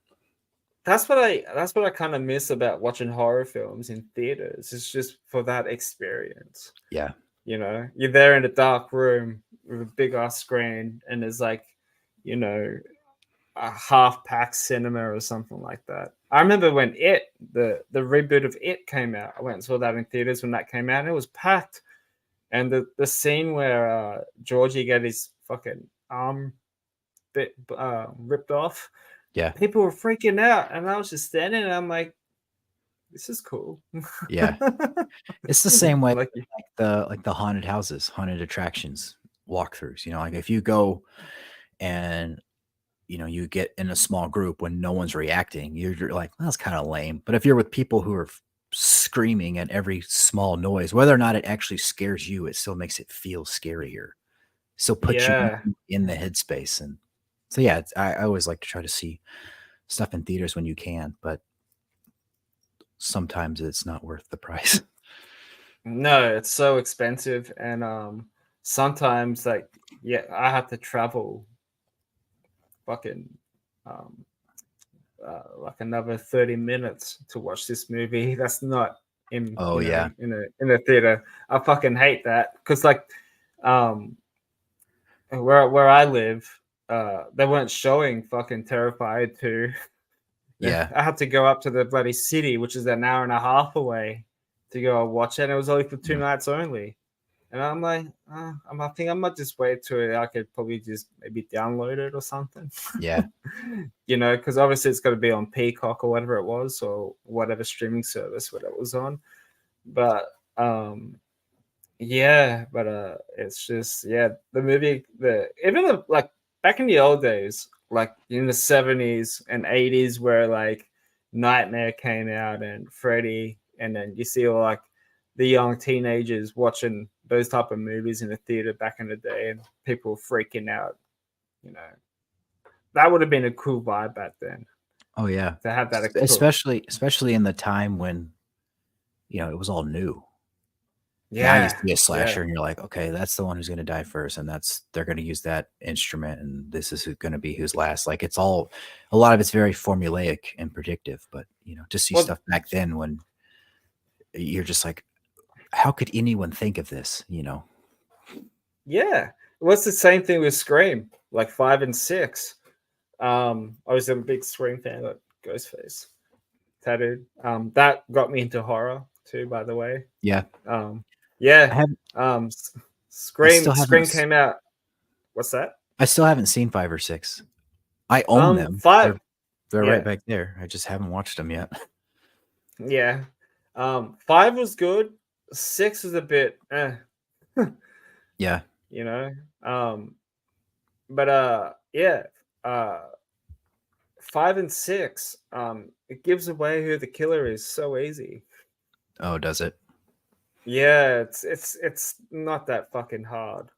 S1: That's what I kind of miss about watching horror films in theaters. It's just for that experience.
S2: Yeah.
S1: You're there in a dark room with a big ass screen, and there's like, a half-packed cinema or something like that. I remember when the reboot of It came out. I went and saw that in theaters when that came out, and it was packed. And the scene where Georgie got his fucking arm bit ripped off,
S2: Yeah.
S1: people were freaking out, and I was just standing and I'm like, this is cool.
S2: Yeah. It's the same way
S1: Like,
S2: like the haunted houses, haunted attractions, walkthroughs. Like if you go and you get in a small group when no one's reacting, you're like, well, that's kind of lame. But if you're with people who are screaming at every small noise, whether or not it actually scares you, it still makes it feel scarier. So put you
S1: Yeah.
S2: in the headspace. And so, yeah, I always like to try to see stuff in theaters when you can, but sometimes it's not worth the price.
S1: No, it's so expensive, and sometimes like yeah, I have to travel fucking um like another 30 minutes to watch this movie. That's not in,
S2: Oh, yeah.
S1: in a theater. I fucking hate that because like um where I live, they weren't showing fucking Terrified 2.
S2: Yeah.
S1: I had to go up to the bloody city, which is an hour and a half away, to go watch it. And it was only for two
S2: Mm.
S1: nights only. And I'm like, I think I might just wait till I could probably just maybe download it or something.
S2: Yeah.
S1: Because obviously it's got to be on Peacock or whatever it was, or whatever streaming service what it was on. But yeah, but it's just the movie, like back in the old days, like in the 70s and 80s, where like Nightmare came out and Freddy, and then you see all like the young teenagers watching those type of movies in the theater back in the day, and people freaking out. You know, that would have been a cool vibe back then
S2: Oh, yeah.
S1: to have that.
S2: Especially in the time when, it was all new. Now you
S1: Yeah,
S2: see a slasher
S1: yeah.
S2: and you're like, okay, that's the one who's going to die first, and they're going to use that instrument, and this is going to be who's last. Like, it's all, a lot of it's very formulaic and predictive. But to see
S1: Well,
S2: stuff back then when you're just like, how could anyone think of this?
S1: yeah. Well, it's the same thing with Scream, like 5 and 6. I was a big Scream fan, like Ghostface tattooed. That got me into horror too, by the way.
S2: Yeah, I
S1: Yeah.
S2: have. I still
S1: Scream
S2: haven't.
S1: came out. What's that?
S2: I still haven't seen 5 or 6. I own them.
S1: 5.
S2: They're right
S1: Yeah,
S2: back there. I just haven't watched them yet.
S1: yeah. 5 was good. 6 was a bit,
S2: Yeah.
S1: you know. But yeah. Uh, 5 and 6. It gives away who the killer is so easy.
S2: Oh, does it?
S1: Yeah, it's not that fucking hard,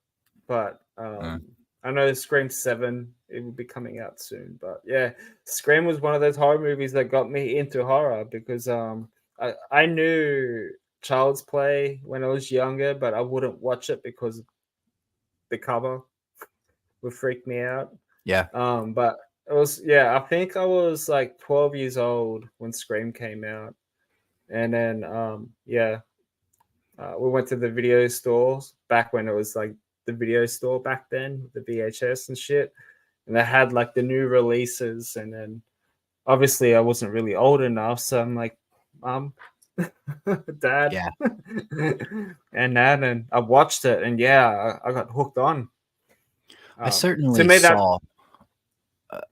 S1: but
S2: Mm.
S1: I know Scream 7, it will be coming out soon. But yeah, Scream was one of those horror movies that got me into horror because I knew Child's Play when I was younger, but I wouldn't watch it because the cover would freak me out.
S2: Yeah.
S1: But it was, I think I was like 12 years old when Scream came out, and then we went to the video stores back when it was like the video store back then, the VHS and shit. And they had like the new releases. And then obviously I wasn't really old enough. So I'm like, Mom, Dad,
S2: Yeah.
S1: and Dad. And I watched it. And I got hooked on.
S2: I
S1: To
S2: certainly
S1: me, that,
S2: saw.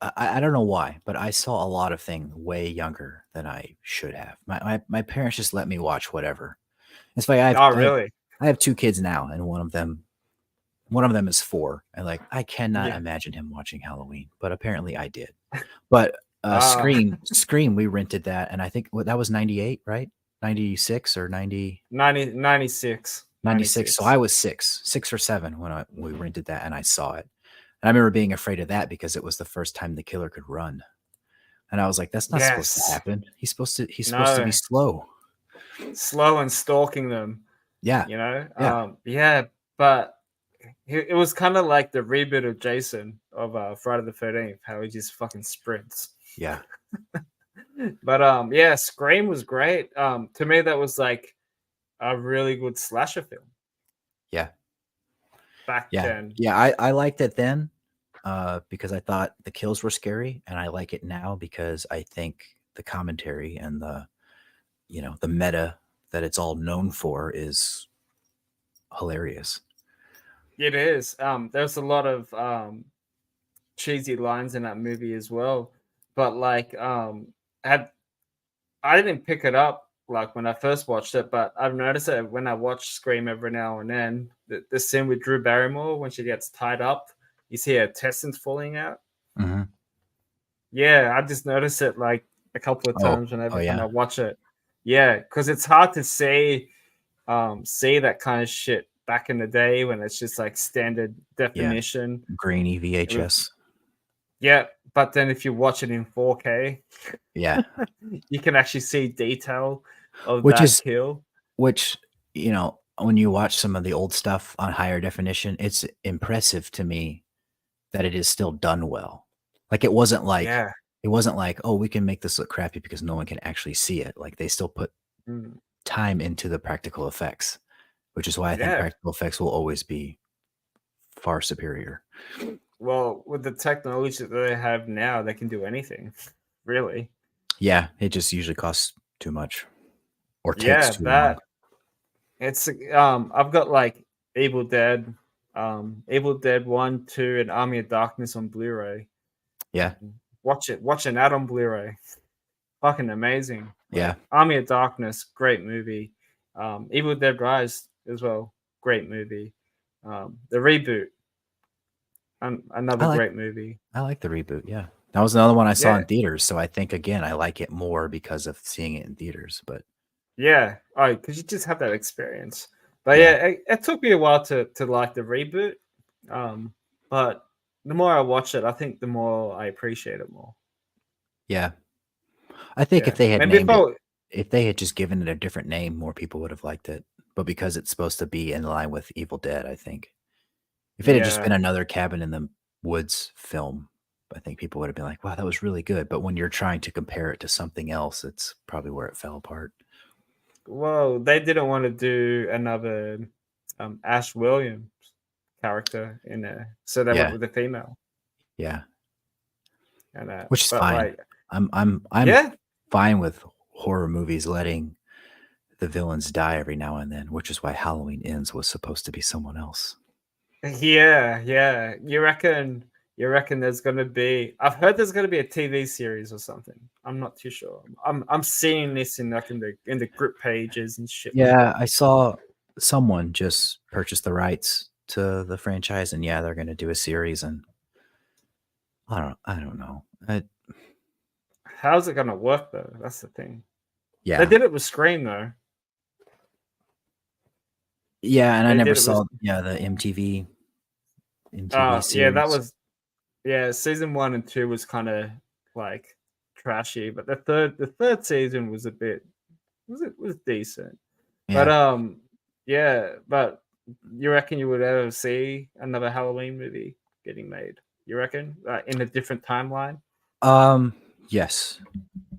S2: I don't know why, but I saw a lot of things way younger than I should have. My parents just let me watch whatever. It's like
S1: oh, really?
S2: I have 2 kids now, and one of them is 4, and like I cannot
S1: Yeah.
S2: imagine him watching Halloween, but apparently I did. But
S1: Ah.
S2: Scream, we rented that, and I think that was 98, right? 96 or 90.
S1: 96.
S2: 96. So I was 6 or 7 when we rented that, and I saw it. And I remember being afraid of that because it was the first time the killer could run. And I was like, that's not supposed to
S1: Yes.
S2: happen. He's supposed to be
S1: No.
S2: slow.
S1: Slow and stalking them,
S2: Yeah.
S1: you know?
S2: Yeah.
S1: But it was kind of like the reboot of Jason of Friday the 13th, how he just fucking sprints.
S2: Yeah.
S1: But Scream was great. To me, that was like a really good slasher film
S2: Yeah.
S1: back
S2: Yeah.
S1: then.
S2: Yeah. I liked it then because I thought the kills were scary, and I like it now because I think the commentary and the meta that it's all known for is hilarious.
S1: It is. There's a lot of cheesy lines in that movie as well. But like, had I didn't pick it up like when I first watched it, but I've noticed it when I watch Scream every now and then. The scene with Drew Barrymore when she gets tied up, you see her intestines falling out.
S2: Mm-hmm.
S1: Yeah, I just notice it like a couple of times every time
S2: yeah.
S1: I watch it. Yeah, because it's hard to see that kind of shit back in the day when it's just like standard definition.
S2: Grainy
S1: It was,
S2: VHS.
S1: yeah, but then if you watch it in 4K,
S2: Yeah.
S1: you can actually see detail of
S2: Which
S1: that
S2: is
S1: kill.
S2: which, when you watch some of the old stuff on higher definition, it's impressive to me that it is still done well. Like it wasn't like
S1: Yeah.
S2: oh, we can make this look crappy because no one can actually see it. Like they still put
S1: Mm.
S2: time into the practical effects, which is why I think
S1: Yeah.
S2: practical effects will always be far superior.
S1: Well, with the technology that they have now, they can do anything, really.
S2: Yeah, it just usually costs too much or takes
S1: Yeah,
S2: too long.
S1: that it's I've got like Evil Dead, Evil Dead 1, 2, and Army of Darkness on Blu-ray.
S2: Yeah,
S1: Watching that on Blu-ray. Fucking amazing.
S2: yeah.
S1: Like Army of Darkness, great movie. Evil Dead Rise as well, great movie. The reboot, another
S2: I like
S1: great movie.
S2: I like the reboot. Yeah, that was another one I saw
S1: Yeah,
S2: in theaters. So I think again I like it more because of seeing it in theaters. But
S1: yeah. Oh, because you just have that experience. But
S2: yeah,
S1: yeah, it took me a while to like the reboot. But the more I watch it, I think the more I appreciate it more.
S2: yeah. I think
S1: Yeah,
S2: if they had
S1: maybe
S2: named it, if they had just given it a different name, more people would have liked it. But because it's supposed to be in line with Evil Dead, I think if it had just been
S1: yeah.
S2: another cabin in the woods film, I think people would have been like, "Wow, that was really good." But when you're trying to compare it to something else, it's probably where it fell apart.
S1: Well, they didn't want to do another Ash Williams character in there, so they went
S2: Yeah,
S1: with a female.
S2: yeah,
S1: And
S2: which is
S1: but
S2: fine.
S1: like,
S2: I'm
S1: yeah,
S2: fine with horror movies letting the villains die every now and then, which is why Halloween Ends was supposed to be someone else.
S1: yeah. You reckon there's gonna be? I've heard there's gonna be a TV series or something. I'm not too sure. I'm seeing this in like in the group pages and shit like
S2: Yeah,
S1: that.
S2: I saw someone just purchase the rights to the franchise, and yeah, they're going to do a series. And I don't know.
S1: How's it gonna work though? That's the thing. They
S2: Yeah,
S1: did it with Scream though.
S2: yeah, and I
S1: They
S2: never
S1: did it with.
S2: saw the MTV
S1: Yeah, that
S2: series.
S1: was season 1 and 2 was kind of like trashy, but the third season was a bit was decent. But
S2: Yeah.
S1: yeah, but you reckon you would ever see another Halloween movie getting made? You reckon in a different timeline?
S2: Yes,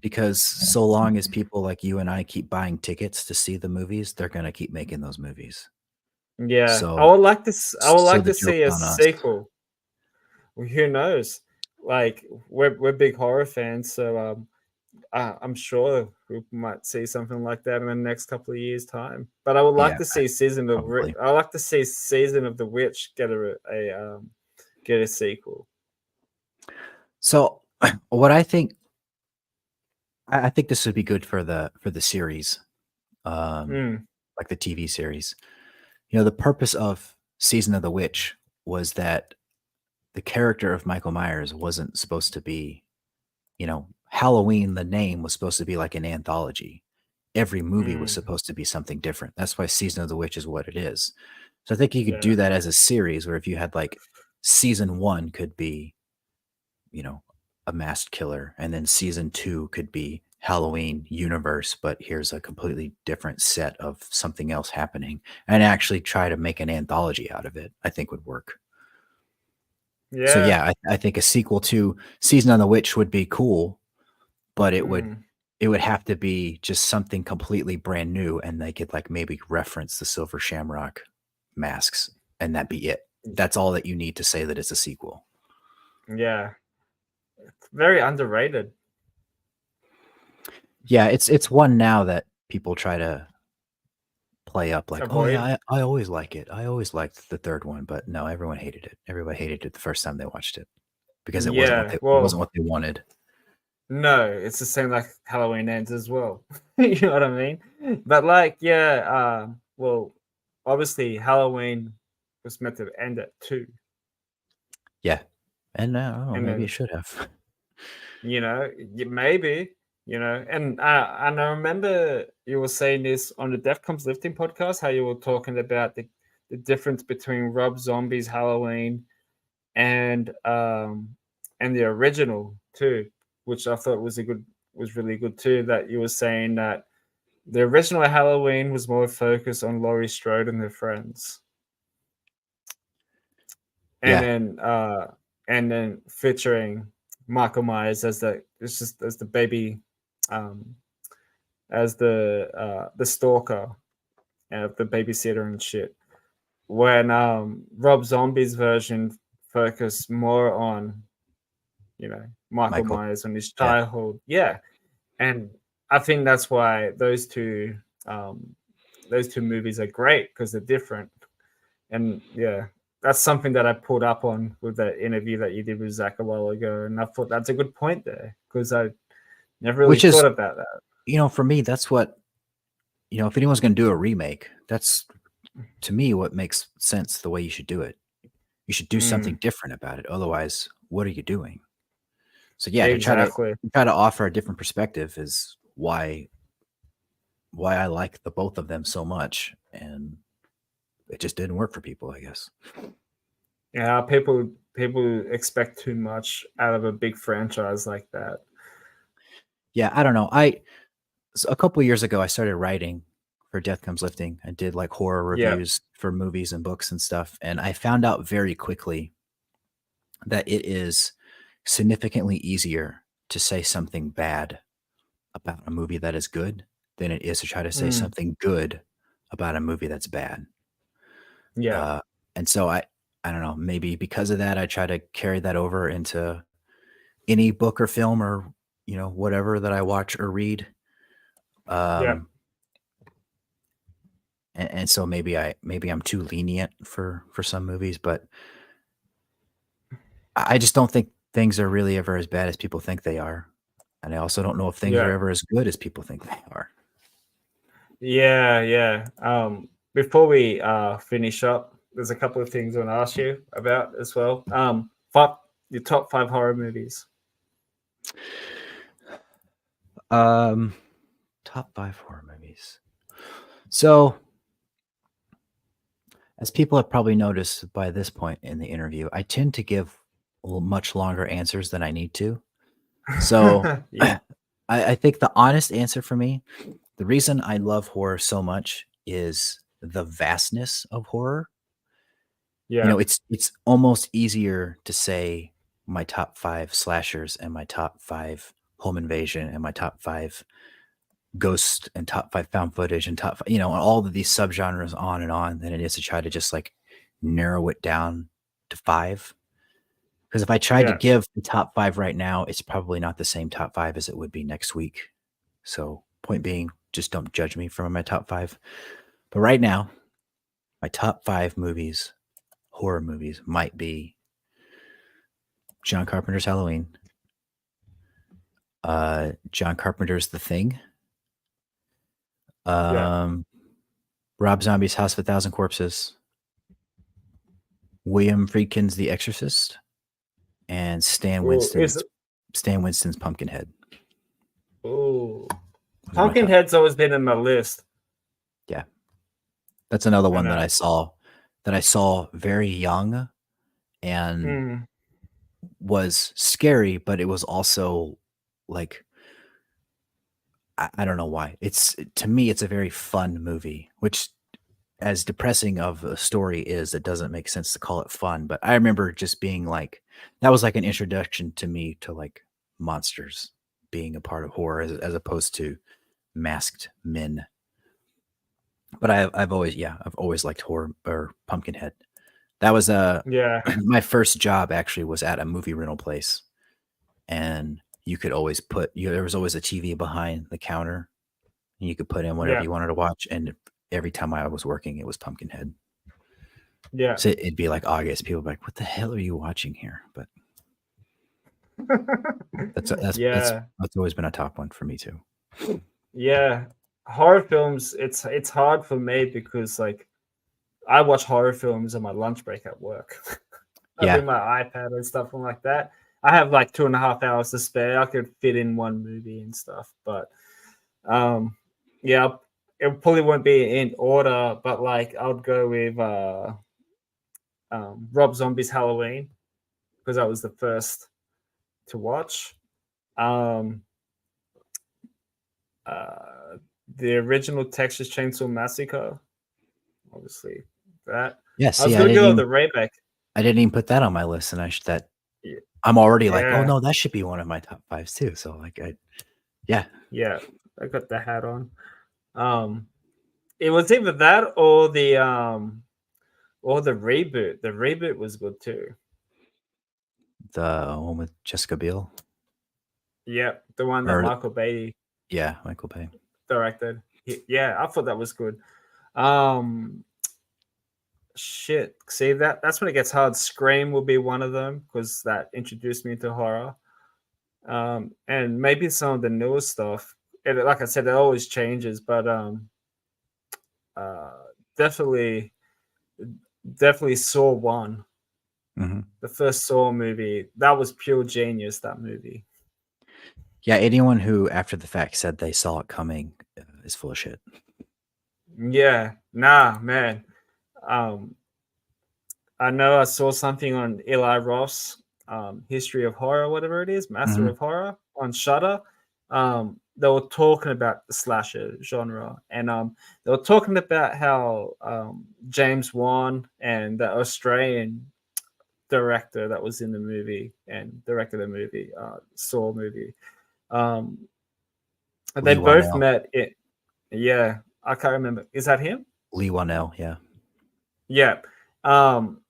S2: because so long as people like you and I keep buying tickets to see the movies, they're going to keep making those movies.
S1: Yeah, I
S2: So
S1: would like to. I would
S2: so
S1: like
S2: the
S1: to see
S2: joke's
S1: a
S2: on us.
S1: sequel. Well, who knows? Like we're big horror fans, so I'm sure we might see something like that in the next couple of years' time. But I would like
S2: Yeah,
S1: to see
S2: probably.
S1: I like to see Season of the Witch get a sequel.
S2: So what I think I think this would be good for the series,
S1: Mm,
S2: like the TV series. The purpose of Season of the Witch was that the character of Michael Myers wasn't supposed to be, Halloween, the name was supposed to be like an anthology. Every movie was
S1: mm,
S2: supposed to be something different. That's why Season of the Witch is what it is. So I think you could do
S1: yeah,
S2: that as a series where if you had like season 1 could be, you know, a masked killer, and then season 2 could be Halloween universe, but here's a completely different set of something else happening, and actually try to make an anthology out of it, I think would work. So
S1: yeah.
S2: yeah, I think a sequel to Season on the Witch would be cool, but
S1: Mm,
S2: it would have to be just something completely brand new, and they could like maybe reference the Silver Shamrock masks, and that be it. That's all that you need to say that it's a sequel.
S1: yeah, very underrated.
S2: Yeah, it's one now that people try to play up like, "Oh, yeah,
S1: Avoid.
S2: I always like it. I always liked the 3rd one," but no, everyone hated it. Everybody hated it the first time they watched it because
S1: Yeah,
S2: it
S1: well,
S2: wasn't what they wanted.
S1: no, it's the same like Halloween Ends as well. You know what I mean? But like, yeah, well, obviously Halloween was meant to end at 2,
S2: Yeah, and, I don't know,
S1: and
S2: maybe it
S1: then
S2: should have.
S1: maybe and I remember you were saying this on the Def Comes Lifting podcast, how you were talking about the difference between Rob Zombie's Halloween and the original too, which I thought was really good too. That you were saying that the original Halloween was more focused on Laurie Strode and her friends,
S2: Yeah,
S1: and then featuring Michael Myers as the baby, um, as the stalker and the babysitter and shit. When Rob Zombie's version focused more on Michael
S2: Michael.
S1: Myers on his
S2: Yeah.
S1: childhood, yeah, and I think that's why those two movies are great because they're different, and yeah, that's something that I pulled up on with that interview that you did with Zach a while ago, and I thought that's a good point there because I never really
S2: Which is,
S1: thought about that.
S2: for me, that's what, if anyone's going to do a remake, that's to me what makes sense the way you should do it. You should do something different about it. Otherwise, what are you doing? So yeah,
S1: Exactly.
S2: to try to offer a different perspective is why I like the both of them so much, and it just didn't work for people, I guess.
S1: Yeah, people expect too much out of a big franchise like that.
S2: Yeah, I don't know. So a couple of years ago, I started writing for Death Comes Lifting. I did like horror
S1: Yeah.
S2: reviews for movies and books and stuff, and I found out very quickly that it is significantly easier to say something bad about a movie that is good than it is to try to say something good about a movie that's bad.
S1: Yeah.
S2: And so I don't know, maybe because of that, I try to carry that over into any book or film or, whatever that I watch or read.
S1: Yeah.
S2: And so maybe I'm too lenient for some movies, but I just don't think things are really ever as bad as people think they are. And I also don't know if things are
S1: Yeah.
S2: ever as good as people think they are.
S1: Yeah. Yeah. Before we finish up, there's a couple of things I want to ask you about as well. Your top 5 horror movies.
S2: Top 5 horror movies. So, as people have probably noticed by this point in the interview, I tend to give much longer answers than I need to. So,
S1: Yeah.
S2: I think the honest answer for me, the reason I love horror so much is the vastness of horror.
S1: Yeah.
S2: It's almost easier to say my top 5 slashers and my top 5 home invasion and my top 5 ghost and top 5 found footage and top 5, all of these subgenres on and on than it is to try to just like narrow it down to 5. Because if I tried to
S1: Yeah.
S2: give the top 5 right now, it's probably not the same top 5 as it would be next week. So point being, just don't judge me from my top 5. But right now, my top 5 movies, horror movies, might be John Carpenter's Halloween, John Carpenter's The Thing,
S1: Yeah.
S2: Rob Zombie's House of a Thousand Corpses, William Friedkin's The Exorcist, and Stan
S1: Oh,
S2: Winston's Pumpkinhead.
S1: oh,
S2: Those are my top.
S1: Pumpkinhead's always been in my list.
S2: Yeah, that's another one
S1: know.
S2: that I saw very young, and was scary, but it was also like, I don't know why. To me, it's a very fun movie, which, as depressing of a story is, it doesn't make sense to call it fun. But I remember just being like, that was like an introduction to me to like monsters being a part of horror as opposed to masked men. But I've always liked horror or Pumpkinhead. That was
S1: Yeah.
S2: my first job actually was at a movie rental place, and you could always there was always a TV behind the counter, and you could put in whatever
S1: Yeah.
S2: you wanted to watch. And every time I was working, it was Pumpkinhead.
S1: Yeah.
S2: So it'd be like August. People would be like, "What the hell are you watching here?" But
S1: Yeah.
S2: that's always been a top one for me too.
S1: Yeah. Horror films, it's hard for me because like I watch horror films on my lunch break at work. I
S2: Yeah.
S1: bring my iPad and stuff like that. I have like 2.5 hours to spare. I could fit in one movie and stuff, but yeah, it probably won't be in order, but like I would go with Rob Zombie's Halloween because that was the first to watch. Um, the original Texas Chainsaw Massacre, obviously that.
S2: Yeah,
S1: I was
S2: see,
S1: gonna go with the remake.
S2: I didn't even put that on my list, and
S1: Yeah,
S2: I'm already like, oh
S1: yeah,
S2: no, that should be one of my top fives too. So like, yeah,
S1: I got the hat on. It was either that or the reboot. The reboot was good too.
S2: the one with Jessica Biel,
S1: Yeah, the one that
S2: or
S1: Michael Bay
S2: yeah, Michael Bay.
S1: directed. Yeah, I thought that was good. Um, shit. See that's when it gets hard. Scream will be one of them because that introduced me to horror. And maybe some of the newer stuff. Like I said, it always changes, but uh, definitely, definitely Saw one.
S2: Mm-hmm.
S1: The first Saw movie, that was pure genius. That movie.
S2: Yeah, anyone who after the fact said they saw it coming is full of shit.
S1: Yeah, nah, man. Um, I know I saw something on Eli Roth's History of Horror, whatever it is, Master of Horror on Shudder. They were talking about the slasher genre, and they were talking about how James Wan and the Australian director that was in the movie and directed the movie, Saw movie, um, they
S2: Lee
S1: both
S2: Wanell.
S1: met it. Yeah, I can't remember. Is that him?
S2: Lee Wanell, yeah.
S1: Yeah. Um,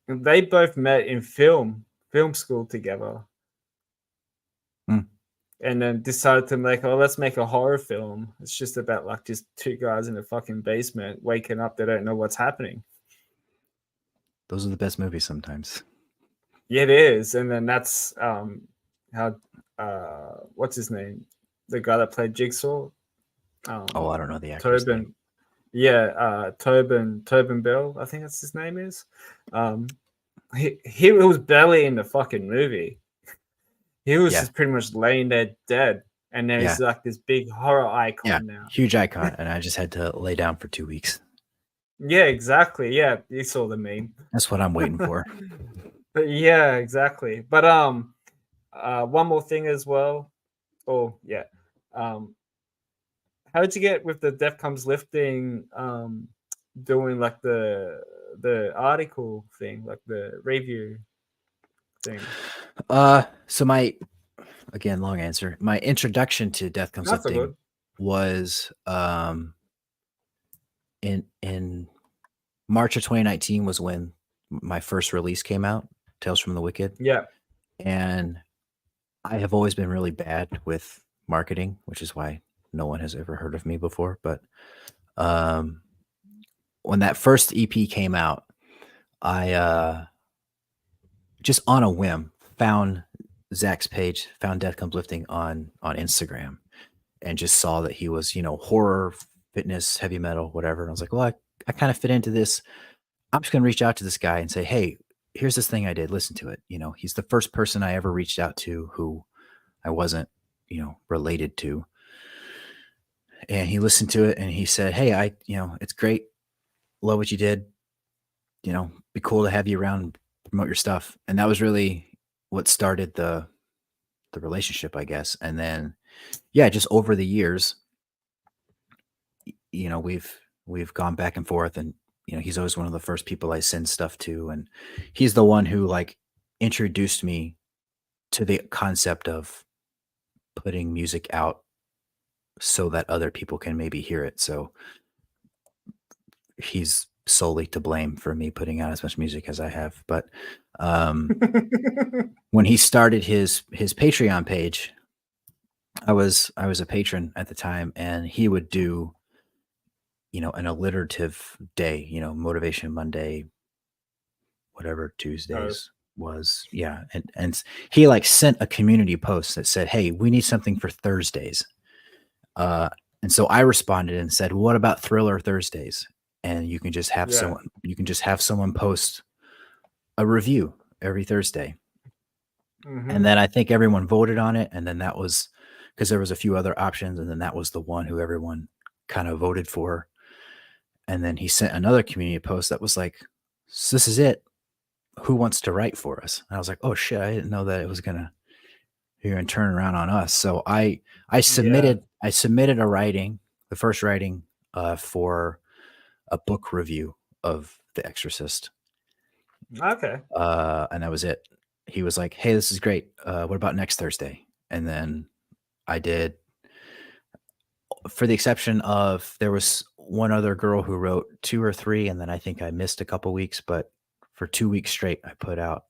S1: they both met in film school together. And then decided to make, let's make a horror film. It's just about like just two guys in a fucking basement waking up. They don't know what's happening.
S2: Those are the best movies sometimes.
S1: Yeah, it is. And then that's how what's his name? The guy that played Jigsaw.
S2: I don't know the actor's name.
S1: Yeah, Tobin Bell, I think that's his name is. He was barely in the fucking movie. He was just pretty much laying there dead. And then he's like this big horror icon now.
S2: Huge icon. And I just had to lay down for 2 weeks.
S1: Yeah, exactly. Yeah, you saw the meme.
S2: That's what I'm waiting for.
S1: Yeah, exactly. But one more thing as well. Oh, yeah. How did you get with the Def Comes Lifting doing like the article thing, like the review thing?
S2: So my, again, long answer. My introduction to Death Comes Lifting was in March of 2019 was when my first release came out, Tales from the Wicked.
S1: Yeah.
S2: And I have always been really bad with marketing, which is why no one has ever heard of me before. But when that first EP came out, I just on a whim found Zach's page, found Death Comes Lifting on Instagram, and just saw that he was, horror, fitness, heavy metal, whatever. And I was like, well, I kind of fit into this. I'm just going to reach out to this guy and say, hey, here's this thing I did. Listen to it. He's the first person I ever reached out to who I wasn't, related to. And he listened to it and he said, hey, it's great. Love what you did. Be cool to have you around and promote your stuff. And that was really what started the relationship, I guess. And then, just over the years, we've gone back and forth, and he's always one of the first people I send stuff to, and he's the one who like introduced me to the concept of putting music out so that other people can maybe hear it. So he's solely to blame for me putting out as much music as I have. But when he started his Patreon page, I was a patron at the time, and he would do an alliterative day, Motivation Monday, whatever Tuesdays was. Yeah. And he like sent a community post that said, hey, we need something for Thursdays. And so I responded and said, what about Thriller Thursdays? And you can just have someone post a review every Thursday. And then I think everyone voted on it. And then that was, because there was a few other options. And then that was the one who everyone kind of voted for. And then he sent another community post that was like, so this is it. Who wants to write for us? And I was like, oh shit, I didn't know that it was gonna you're gonna turn around on us. So I
S1: Yeah.
S2: submitted a writing, the first writing for a book review of The Exorcist.
S1: Okay.
S2: And that was it. He was like, hey, this is great. What about next Thursday? And then I did, for the exception of there was one other girl who wrote 2 or 3, and then I think I missed a couple weeks, but for 2 weeks straight, I put out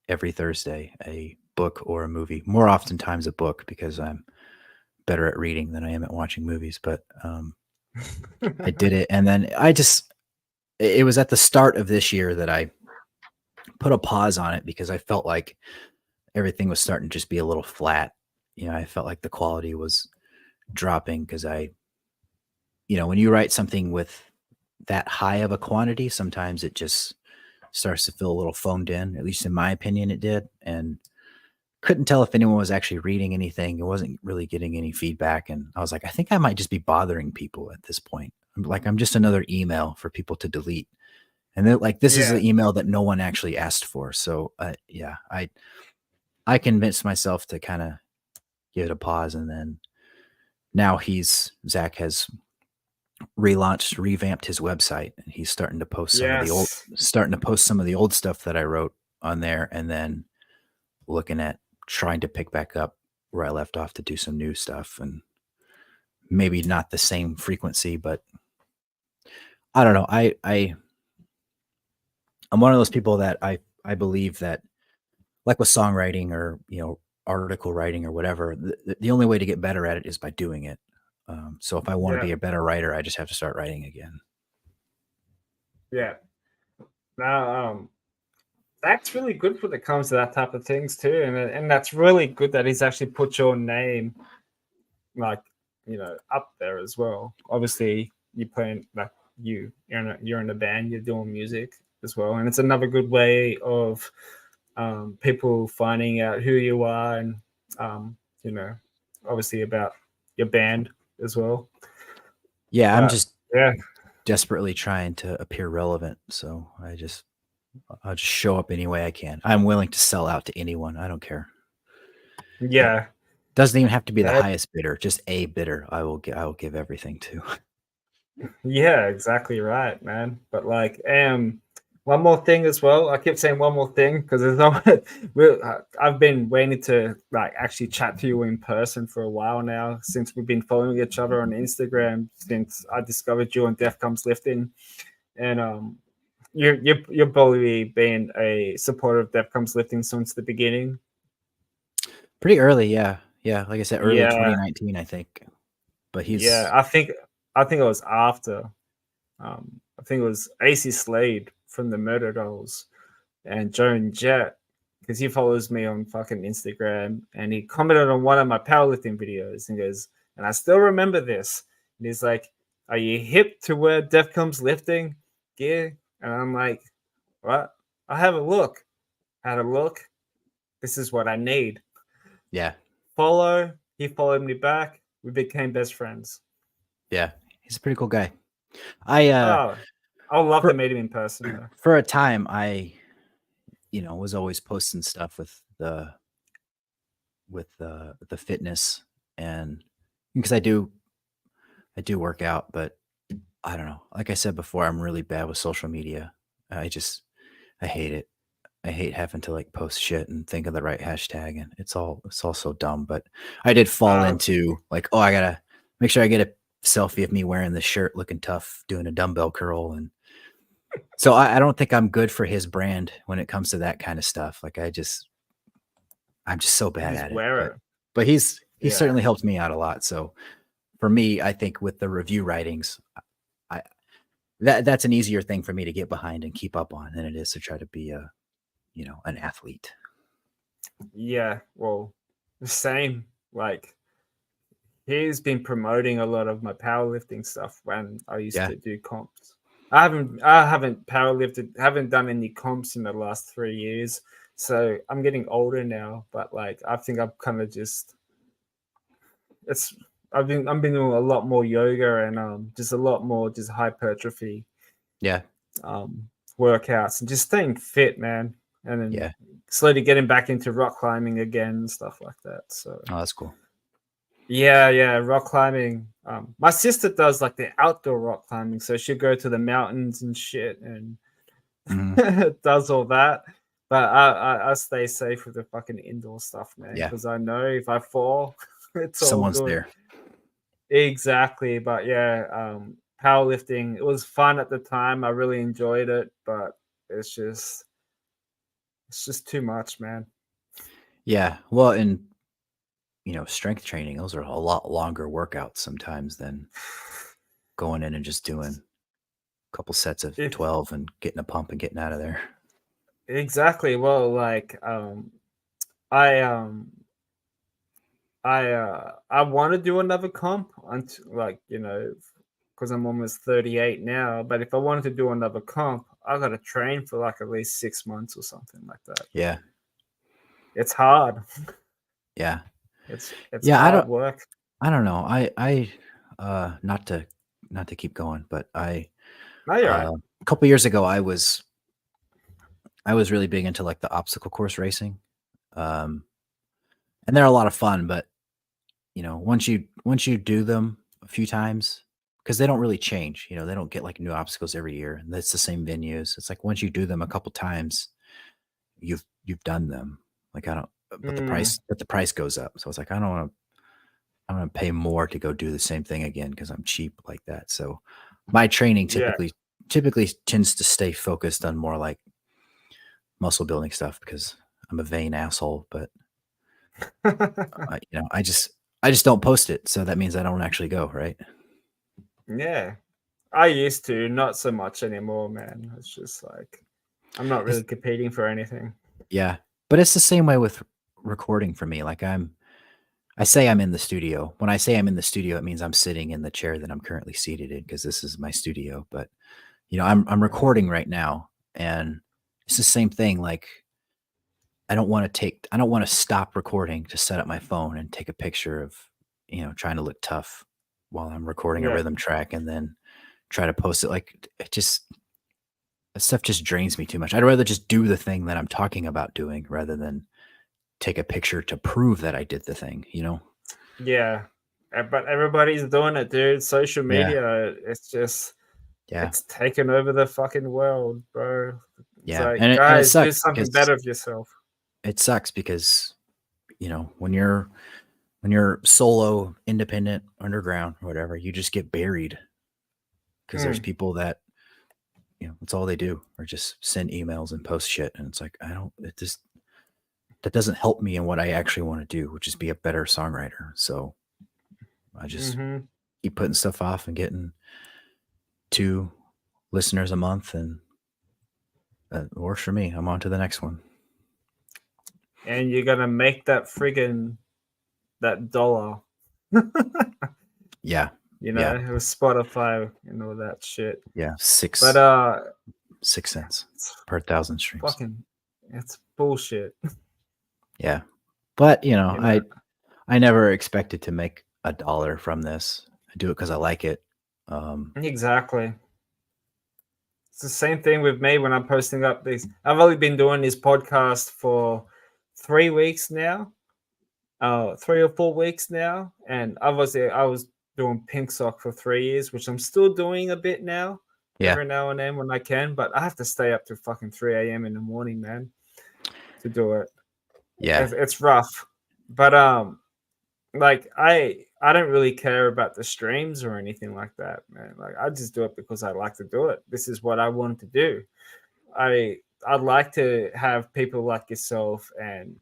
S2: every Thursday a book or a movie. More oftentimes a book because I'm better at reading than I am at watching movies. But I did it, and then it was at the start of this year that I put a pause on it because I felt like everything was starting to just be a little flat. I felt like the quality was dropping because when you write something with that high of a quantity, sometimes it just starts to feel a little phoned in. At least in my opinion, it did. And couldn't tell if anyone was actually reading anything. It wasn't really getting any feedback. And I was like, I think I might just be bothering people at this point. I'm just another email for people to delete. And they're like, this is
S1: Yeah.
S2: an email that no one actually asked for. So yeah, I convinced myself to kind of give it a pause. And then now Zach has revamped his website, and he's starting to post some of
S1: Yes.
S2: the old stuff that I wrote on there, and then looking at trying to pick back up where I left off to do some new stuff, and maybe not the same frequency, but I don't know. I'm one of those people that I believe that, like with songwriting or article writing or whatever, the only way to get better at it is by doing it. So if I want to
S1: Yeah.
S2: be a better writer, I just have to start writing again.
S1: Yeah. Now, that's really good when it comes to that type of things too, and that's really good that he's actually put your name, like, up there as well. Obviously, you playing, like, you're in a band, you're doing music as well, and it's another good way of people finding out who you are, and um, you know, obviously about your band as well.
S2: Yeah, I'm
S1: But
S2: just
S1: yeah,
S2: desperately trying to appear relevant, so I'll just show up any way I can. I'm willing to sell out to anyone. I don't care.
S1: yeah,
S2: Doesn't even have to be the
S1: that,
S2: highest bidder, just a bidder. I will give everything to.
S1: yeah, exactly right, man. But like, one more thing as well. I keep saying one more thing because there's no. I've been waiting to, like, actually chat to you in person for a while now, since we've been following each other on Instagram since I discovered you on Death Comes Lifting, and you've probably been a supporter of Death Comes Lifting since the beginning.
S2: Pretty early, yeah. Yeah, like I said, early
S1: Yeah,
S2: 2019, I think. But
S1: yeah.
S2: he's
S1: I think it was after. I think it was AC Slade from the Murder Dolls and Joan Jett, because he follows me on fucking Instagram, and he commented on one of my powerlifting videos and goes, and I still remember this. And he's like, "Are you hip to wear Def Comes Lifting gear?" And I'm like, "What?" I have a look. Had a look. This is what I need.
S2: yeah.
S1: Follow. He followed me back. We became best friends.
S2: Yeah. He's a pretty cool guy. I
S1: Oh, I would love to
S2: for
S1: meet him in person though.
S2: for a time I was always posting stuff with the fitness, and because I do work out, but I don't know. Like I said before, I'm really bad with social media. I hate it. I hate having to like post shit and think of the right hashtag, and it's all so dumb. But I did fall
S1: Uh,
S2: into like, oh, I gotta make sure I get a selfie of me wearing this shirt, looking tough, doing a dumbbell curl, and so I don't think I'm good for his brand when it comes to that kind of stuff. Like I'm just so bad
S1: just
S2: at it.
S1: wear
S2: But
S1: it.
S2: he's
S1: Yeah.
S2: certainly helped me out a lot. So for me, I think with the review writings, I that's an easier thing for me to get behind and keep up on than it is to try to be an athlete.
S1: Yeah. Well, the same. Like, he's been promoting a lot of my powerlifting stuff when I used
S2: Yeah.
S1: to do comps. I haven't powerlifted, haven't done any comps in the last 3 years. So I'm getting older now, but like, I think I'm kind of just, it's I've been doing a lot more yoga and just a lot more just hypertrophy
S2: Yeah.
S1: um workouts and just staying fit, man. And then
S2: Yeah.
S1: slowly getting back into rock climbing again and stuff like that. So
S2: Oh, that's cool.
S1: yeah, rock climbing. My sister does like the outdoor rock climbing, so she'll go to the mountains and shit and
S2: Mhm.
S1: does all that. But I stay safe with the fucking indoor stuff, man,
S2: Yeah.
S1: because I know if I fall, it's all
S2: Someone's
S1: good.
S2: there.
S1: Exactly. But yeah, powerlifting, it was fun at the time. I really enjoyed it, but it's just too much, man.
S2: Yeah. Well, and strength training, those are a lot longer workouts sometimes than going in and just doing a couple sets of
S1: If
S2: 12 and getting a pump and getting out of there.
S1: exactly, well, like I um I want to do another comp until like because I'm almost 38 now. But if I wanted to do another comp, I got to train for like at least 6 months or something like that.
S2: Yeah.
S1: It's hard.
S2: Yeah.
S1: It's
S2: Yeah,
S1: hard work.
S2: I don't know. Not to keep going, but
S1: No, you're right.
S2: a couple years ago I was really big into like the obstacle course racing. Um and they're a lot of fun, but once you do them a few times, because they don't really change, they don't get like new obstacles every year, and it's the same venues. It's like once you do them a couple times, you've done them. Like I don't,
S1: Mm,
S2: but the price goes up. So it's like I don't want to pay more to go do the same thing again because I'm cheap like that. So my training
S1: yeah.
S2: typically tends to stay focused on more like muscle building stuff because I'm a vain asshole. But I just don't post it, so that means I don't actually go, right?
S1: Yeah. I used to, not so much anymore, man. It's just like I'm not really
S2: It's
S1: competing for anything.
S2: Yeah, but it's the same way with recording for me. Like I say I'm in the studio. When I say I'm in the studio, it means I'm sitting in the chair that I'm currently seated in because this is my studio. But I'm
S1: Yeah.
S2: recording right now, and it's the same thing. Like I don't want to stop recording to set up my phone and take a picture of trying to look tough while I'm recording a
S1: Yeah.
S2: rhythm track and then try to post it. Like that stuff just drains me too much. I'd rather just do the thing that I'm talking about doing rather than take a picture to prove that I did the thing, you know?
S1: Yeah. But everybody's doing it, dude. Social
S2: Yeah.
S1: media, it's just
S2: Yeah.
S1: it's taken over the fucking world, bro. It's
S2: Yeah.
S1: like,
S2: And it
S1: guys, do
S2: sucks
S1: something
S2: because
S1: better of yourself.
S2: when you're solo, independent, underground, or whatever, you just get buried because there's
S1: Mm,
S2: people that, that's all they do or just send emails and post shit. And it's like, that doesn't help me in what I actually want to do, which is be a better songwriter. So I just
S1: hmm
S2: keep putting stuff off and getting 2 listeners a month, and that works for me. I'm on to the next one.
S1: And you're gonna make that friggin' that dollar,
S2: Yeah. Yeah.
S1: with Spotify and all that shit.
S2: Yeah.
S1: But
S2: 6 cents
S1: it's
S2: per 1,000 streams.
S1: fucking it's bullshit.
S2: Yeah. But,
S1: You know,
S2: I never expected to make $1 from this. I do it because I like it.
S1: exactly. It's the same thing with me when I'm posting up these. I've only been doing this podcast for 3 weeks now, 3 or 4 weeks now, and obviously I was doing Pink Sock for 3 years, which I'm still doing a bit now,
S2: Yeah.
S1: every now and then when I can. But I have to stay up to fucking 3 a.m. in the morning, man, to do it.
S2: Yeah.
S1: It's rough, but like I don't really care about the streams or anything like that, man. Like I just do it because I like to do it. This is what I want to do. I'd like to have people like yourself and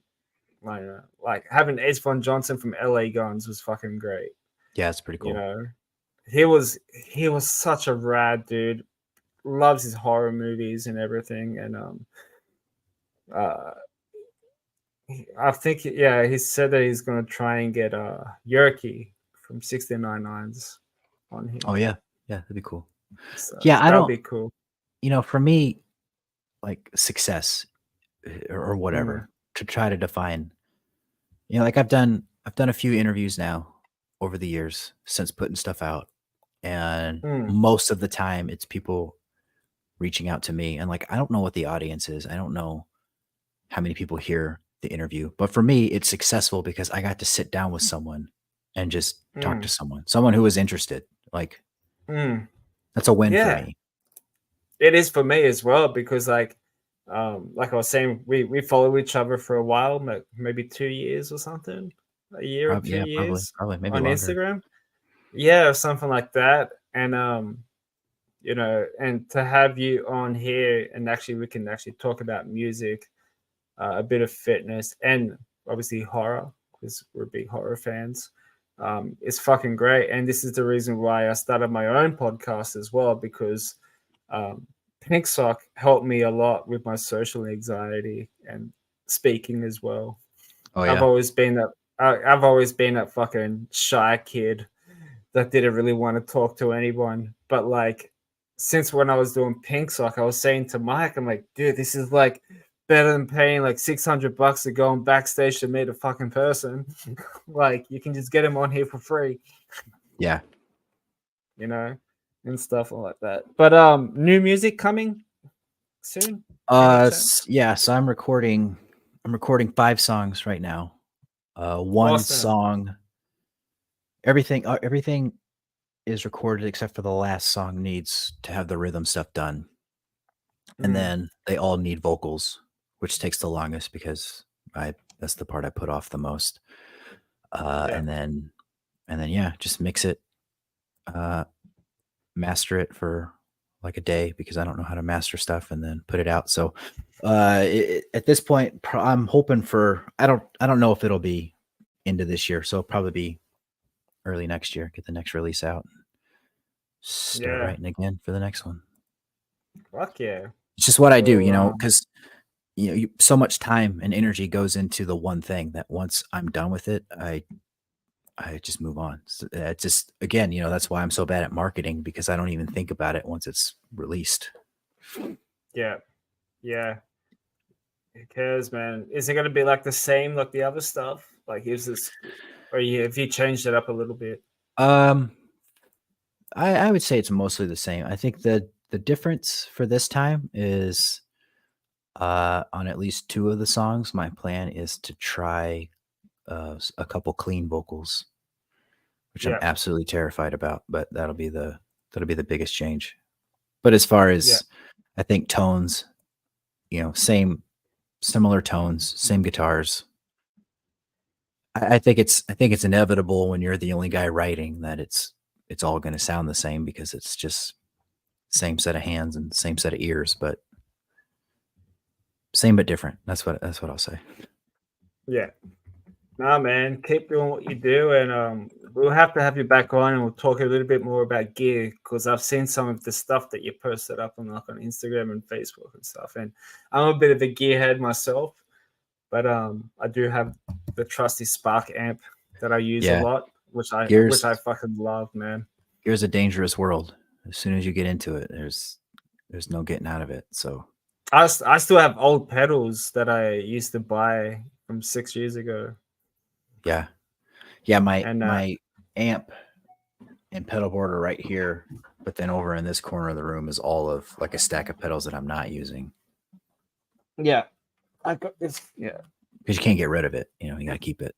S1: like having Edge Von Johnson from LA Guns was fucking great.
S2: Yeah. It's pretty
S1: You
S2: cool.
S1: know, he was such a rad dude. Loves his horror movies and everything, and uh, I think yeah, he said that he's gonna try and get Yerky from 69 Nines on
S2: Oh,
S1: here.
S2: yeah. Yeah. That'd be cool.
S1: So
S2: Yeah. I
S1: that would
S2: don't,
S1: be cool.
S2: for me, like success or
S1: Mm,
S2: whatever to try to define, like I've done a few interviews now. over the years since putting stuff out, and
S1: Mm,
S2: most of the time it's people reaching out to me, and like I don't know what the audience is. I don't know how many people hear the interview, but for me it's successful because I got to sit down with someone and just talk to
S1: mm,
S2: someone who was interested. Like
S1: mm.
S2: that's a win for
S1: Yeah,
S2: me.
S1: it is for me as well because like I was saying, we follow each other for a while, maybe 2 years or something, a year or
S2: Probably,
S1: two
S2: yeah,
S1: years
S2: probably maybe
S1: on
S2: longer.
S1: Instagram. Yeah, something like that. And and to have you on here and actually we can actually talk about music, a bit of fitness, and obviously horror because we're big horror fans. It's fucking great, and this is the reason why I started my own podcast as well because um, Pink Sock helped me a lot with my social anxiety and speaking as well.
S2: Oh
S1: I've
S2: yeah.
S1: always been that I've always been that fucking shy kid that didn't really want to talk to anyone. But like since when I was doing Pink Sock, I was saying to Mike, I'm like, dude, this is like better than paying like $600 to go on backstage to meet a fucking person. Like you can just get him on here for free,
S2: Yeah.
S1: you know, and stuff like that. But new music coming soon? Any chance?
S2: Yeah, so I'm recording 5 songs right now. One
S1: Awesome.
S2: song everything is recorded except for the last song needs to have the rhythm stuff done. And
S1: Mm,
S2: then they all need vocals, which takes the longest because I that's the part I put off the most. Uh,
S1: yeah.
S2: and then and then yeah, just mix it, uh, master it for like a day because I don't know how to master stuff and then put it out. So at this point, I'm hoping for I don't know if it'll be into this year, so it'll probably be early next year. Get the next release out, start
S1: Yeah.
S2: writing again for the next one.
S1: Fuck yeah.
S2: It's just what I do,
S1: Well,
S2: because so much time and energy goes into the one thing that once I'm done with it, I just move on. So, it's just again, that's why I'm so bad at marketing because I don't even think about it once it's released.
S1: yeah. Yeah. Who cares, man? Is it going to be like the same like the other stuff? Like, is this, or have you changed it up a little bit?
S2: Um, I would say it's mostly the same. I think the difference for this time is on at least 2 of the songs, my plan is to try a couple clean vocals, which I'm
S1: Yeah.
S2: absolutely terrified about, but that'll be the biggest change. But as far
S1: Yeah.
S2: as I think tones, same similar tones, same guitars. I think it's inevitable when you're the only guy writing that it's all going to sound the same because it's just same set of hands and same set of ears, but same but different. That's what I'll say.
S1: Yeah. Nah, man, keep doing what you do, and we'll have to have you back on, and we'll talk a little bit more about gear because I've seen some of the stuff that you posted up on like on Instagram and Facebook and stuff, and I'm a bit of a gearhead myself, but I do have the trusty Spark amp that I use a
S2: Yeah,
S1: lot, which I
S2: gears
S1: fucking love, man.
S2: gears a dangerous world. As soon as you get into it, there's no getting out of it. So
S1: I still have old pedals that I used to buy from 6 years ago,
S2: yeah, yeah. My
S1: and
S2: my amp and pedal board are right here, but then over in this corner of the room is all of like a stack of pedals that I'm not using
S1: yeah, I got this. Yeah,
S2: because you can't get rid of it. You got to keep it.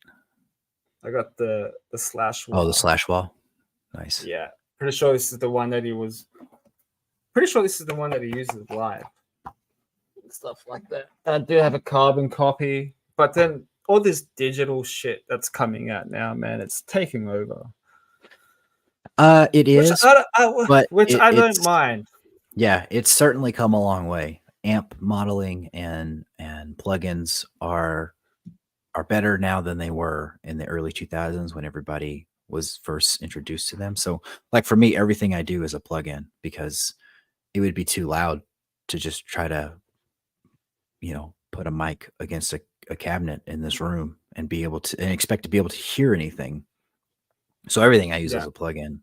S1: I got the slash
S2: Oh, the
S1: wall.
S2: slash wall. Nice.
S1: Yeah, pretty sure this is the one that he was. Pretty sure this is the one that he uses live. Stuff like that. I do have a carbon copy, but then all this digital shit that's coming out now, man, it's taking over.
S2: It
S1: Which
S2: is, but
S1: which I don't
S2: it's
S1: mind.
S2: yeah, it's certainly come a long way. Amp modeling and plugins are better now than they were in the early 2000s when everybody was first introduced to them. So, like for me, everything I do is a plugin because it would be too loud to just try to, put a mic against a cabinet in this room and be able to and expect to be able to hear anything. So everything I use
S1: Yeah,
S2: is a plugin.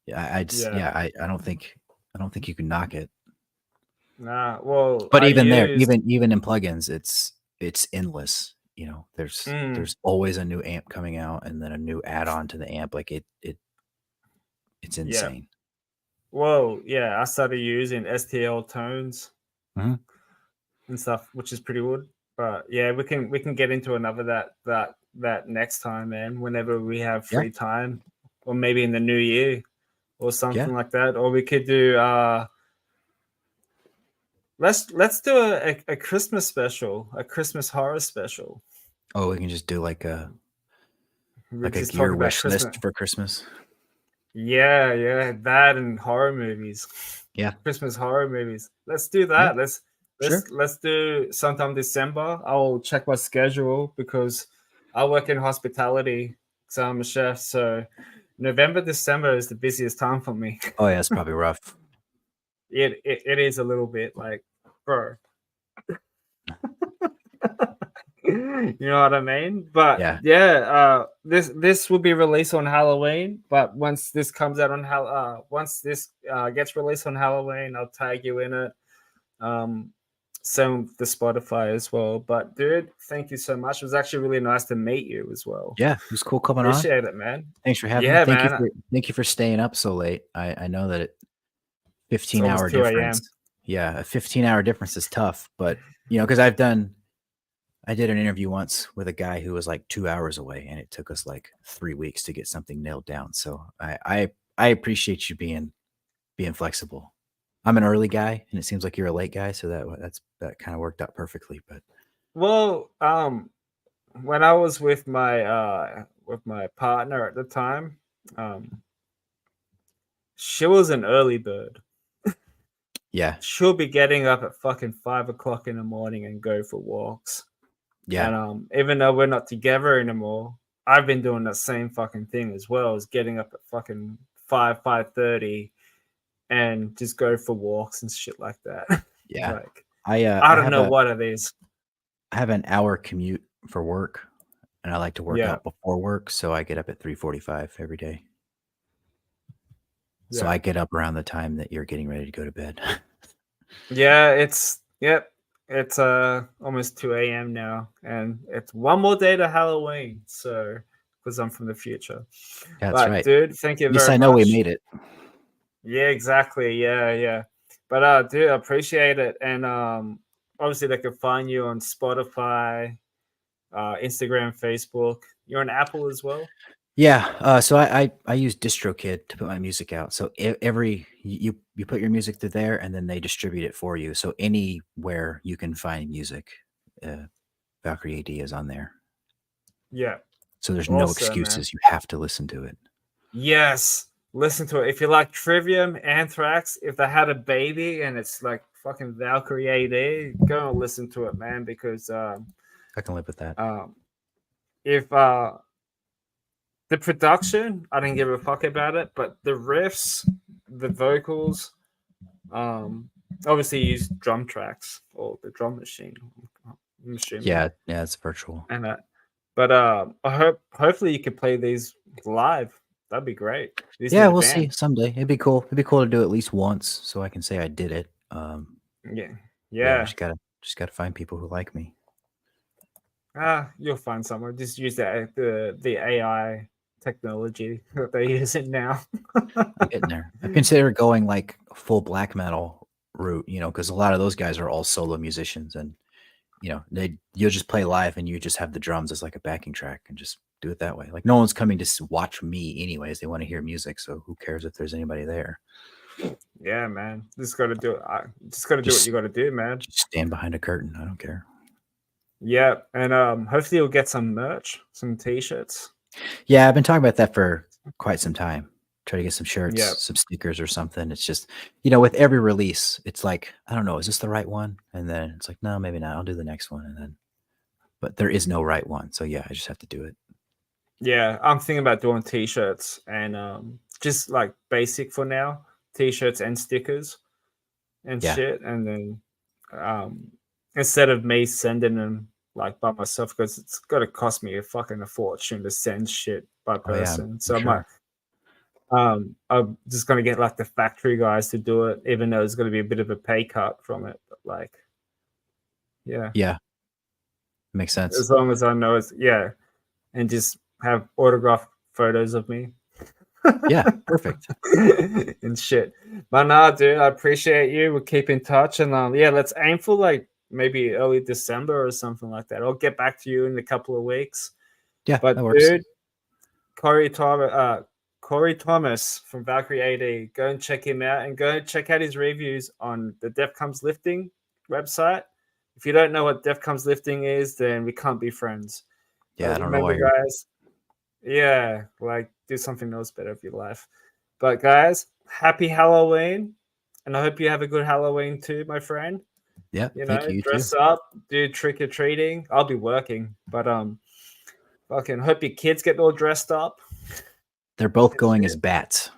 S2: Yeah, I just
S1: yeah.
S2: yeah, I don't think you can knock it.
S1: Nah. Well,
S2: But
S1: I
S2: even there,
S1: use
S2: even in plugins, it's endless. You know, there's
S1: Mm,
S2: there's always a new amp coming out and then a new add-on to the amp. Like it's
S1: yeah.
S2: insane.
S1: Well, yeah, I started using STL tones
S2: Mhm.
S1: and stuff, which is pretty good. But yeah, we can get into another that next time, man. Whenever we have
S2: Yeah,
S1: free time, or maybe in the new year or
S2: yeah.
S1: something like that. Or we could do let's do a Christmas special, a Christmas horror special.
S2: Oh, we can just do
S1: We
S2: like a
S1: just talk
S2: gear
S1: about
S2: wish
S1: Christmas.
S2: list for Christmas.
S1: Yeah, yeah, that and horror movies.
S2: Yeah,
S1: Christmas horror movies. Let's do
S2: yeah,
S1: that. Let's
S2: sure.
S1: let's do sometime December. I'll check my schedule because I work in hospitality, so I'm a chef. So November, December is the busiest time for me.
S2: Oh yeah, it's probably rough.
S1: It is a little bit like, bro, you know what I mean? But
S2: Yeah,
S1: yeah, this will be released on Halloween. But once this comes out on once this gets released on Halloween, I'll tag you in it. Um, same with the Spotify as well. But dude, thank you so much. It was actually really nice to meet you as well.
S2: yeah. It was cool coming on.
S1: Appreciate it, man.
S2: Thanks for having me.
S1: Yeah, man.
S2: Thank you for staying up so late. I know that
S1: It's almost
S2: 15-hour
S1: 2
S2: difference.
S1: a.m.
S2: Yeah, a 15-hour difference is tough, but you know, because I did an interview once with a guy who was like 2 hours away, and it took us like 3 weeks to get something nailed down. So I appreciate you being flexible. I'm an early guy, and it seems like you're a late guy, so that kind of worked out perfectly. But
S1: Well, when I was with my partner at the time, um, she was an early bird.
S2: yeah,
S1: She'll be getting up at fucking 5 o'clock in the morning and go for walks.
S2: yeah,
S1: And even though we're not together anymore, I've been doing the same fucking thing as well, as getting up at fucking 5:30 and just go for walks and shit like that.
S2: yeah.
S1: Like I
S2: I
S1: don't
S2: have
S1: know what it is.
S2: I have an hour commute for work, and I like to work
S1: Yeah,
S2: out before work, so I get up at 3:45 every day. So
S1: yeah,
S2: I get up around the time that you're getting ready to go to bed.
S1: yeah. It's yep. It's almost 2 a.m. now, and it's one more day to Halloween. So because I'm from the future,
S2: That's
S1: but
S2: right.
S1: dude, thank you
S2: At least
S1: very
S2: I know we
S1: much.
S2: made it.
S1: Yeah, exactly. Yeah, yeah. But dude, I appreciate it. And obviously they can find you on Spotify, Instagram, Facebook. You're on Apple as well?
S2: Yeah, so I use DistroKid to put my music out. So every you put your music through there, and then they distribute it for you. So anywhere you can find music, uh, Valkyrie A.D is on there.
S1: Yeah.
S2: So there's no
S1: Awesome, man.
S2: excuses. You have to listen to it.
S1: Yes. Listen to it. If you like Trivium, Anthrax, if they had a baby and it's like fucking Valkyrie A.D, go and listen to it, man, because
S2: I can live with that.
S1: if the production, I didn't give a fuck about it, but the riffs, the vocals, um, obviously you use drum tracks or the drum machine. I'm assuming,
S2: Yeah, it's virtual.
S1: and but hopefully you could play these live. That'd be great. You just
S2: Yeah,
S1: need a
S2: we'll see
S1: band.
S2: someday. It'd be cool. It'd be cool to do at least once, so I can say I did it.
S1: Yeah,
S2: Yeah,
S1: yeah.
S2: just gotta find people who like me.
S1: You'll find someone. Just use the AI technology that they're using now.
S2: I'm getting there. I consider going like full black metal route, you know, because a lot of those guys are all solo musicians, and you know, you'll just play live and you just have the drums as like a backing track and just do it that way. Like no one's coming to watch me anyways. They want to hear music, so who cares if there's anybody there?
S1: Yeah, man. Just got to do it. Just got to do what
S2: Just
S1: you got to do, man.
S2: just stand behind a curtain. I don't care.
S1: Yeah, and hopefully you'll get some merch, some t-shirts.
S2: Yeah, I've been talking about that for quite some time. Try to get some shirts,
S1: Yeah,
S2: some stickers or something. It's just, you know, with every release, it's like, I don't know, is this the right one? And then it's like, no, maybe not. I'll do the next one. And then, but there is no right one. So yeah, I just have to do it.
S1: yeah. I'm thinking about doing t-shirts and just like basic for now, t-shirts and stickers and
S2: Yeah.
S1: shit. And then um, instead of me sending them like by myself, because it's got to cost me a fucking fortune to send shit by
S2: Oh yeah,
S1: person.
S2: I'm
S1: So I might
S2: sure.
S1: I'm just gonna get like the factory guys to do it, even though it's gonna be a bit of a pay cut from it. But like, yeah,
S2: Yeah. Makes sense.
S1: As long as I know it's and just have autographed photos of me.
S2: Yeah, perfect.
S1: And shit. But nah, dude, I appreciate you. We'll keep in touch, and let's aim for like maybe early December or something like that. I'll get back to you in a couple of weeks.
S2: Yeah,
S1: But
S2: that works.
S1: dude, Corey Thomas from Valkyrie A.D. Go and check him out, and go check out his reviews on the Death Comes Lifting website. If you don't know what Death Comes Lifting is, then we can't be friends.
S2: Yeah,
S1: But
S2: I don't know
S1: remember,
S2: why you're.
S1: guys, like do something else better with your life. But guys, happy Halloween, and I hope you have a good Halloween too, my friend.
S2: Yeah,
S1: You
S2: thank
S1: know,
S2: you too.
S1: dress up, do trick or treating. I'll be working, but fucking hope your kids get all dressed up.
S2: They're both going as bats.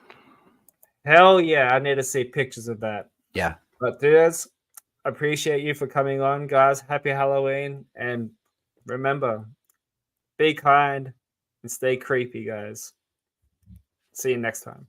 S1: Hell yeah, I need to see pictures of that.
S2: Yeah.
S1: But dudes, appreciate you for coming on, guys. Happy Halloween, and remember, be kind and stay creepy, guys. See you next time.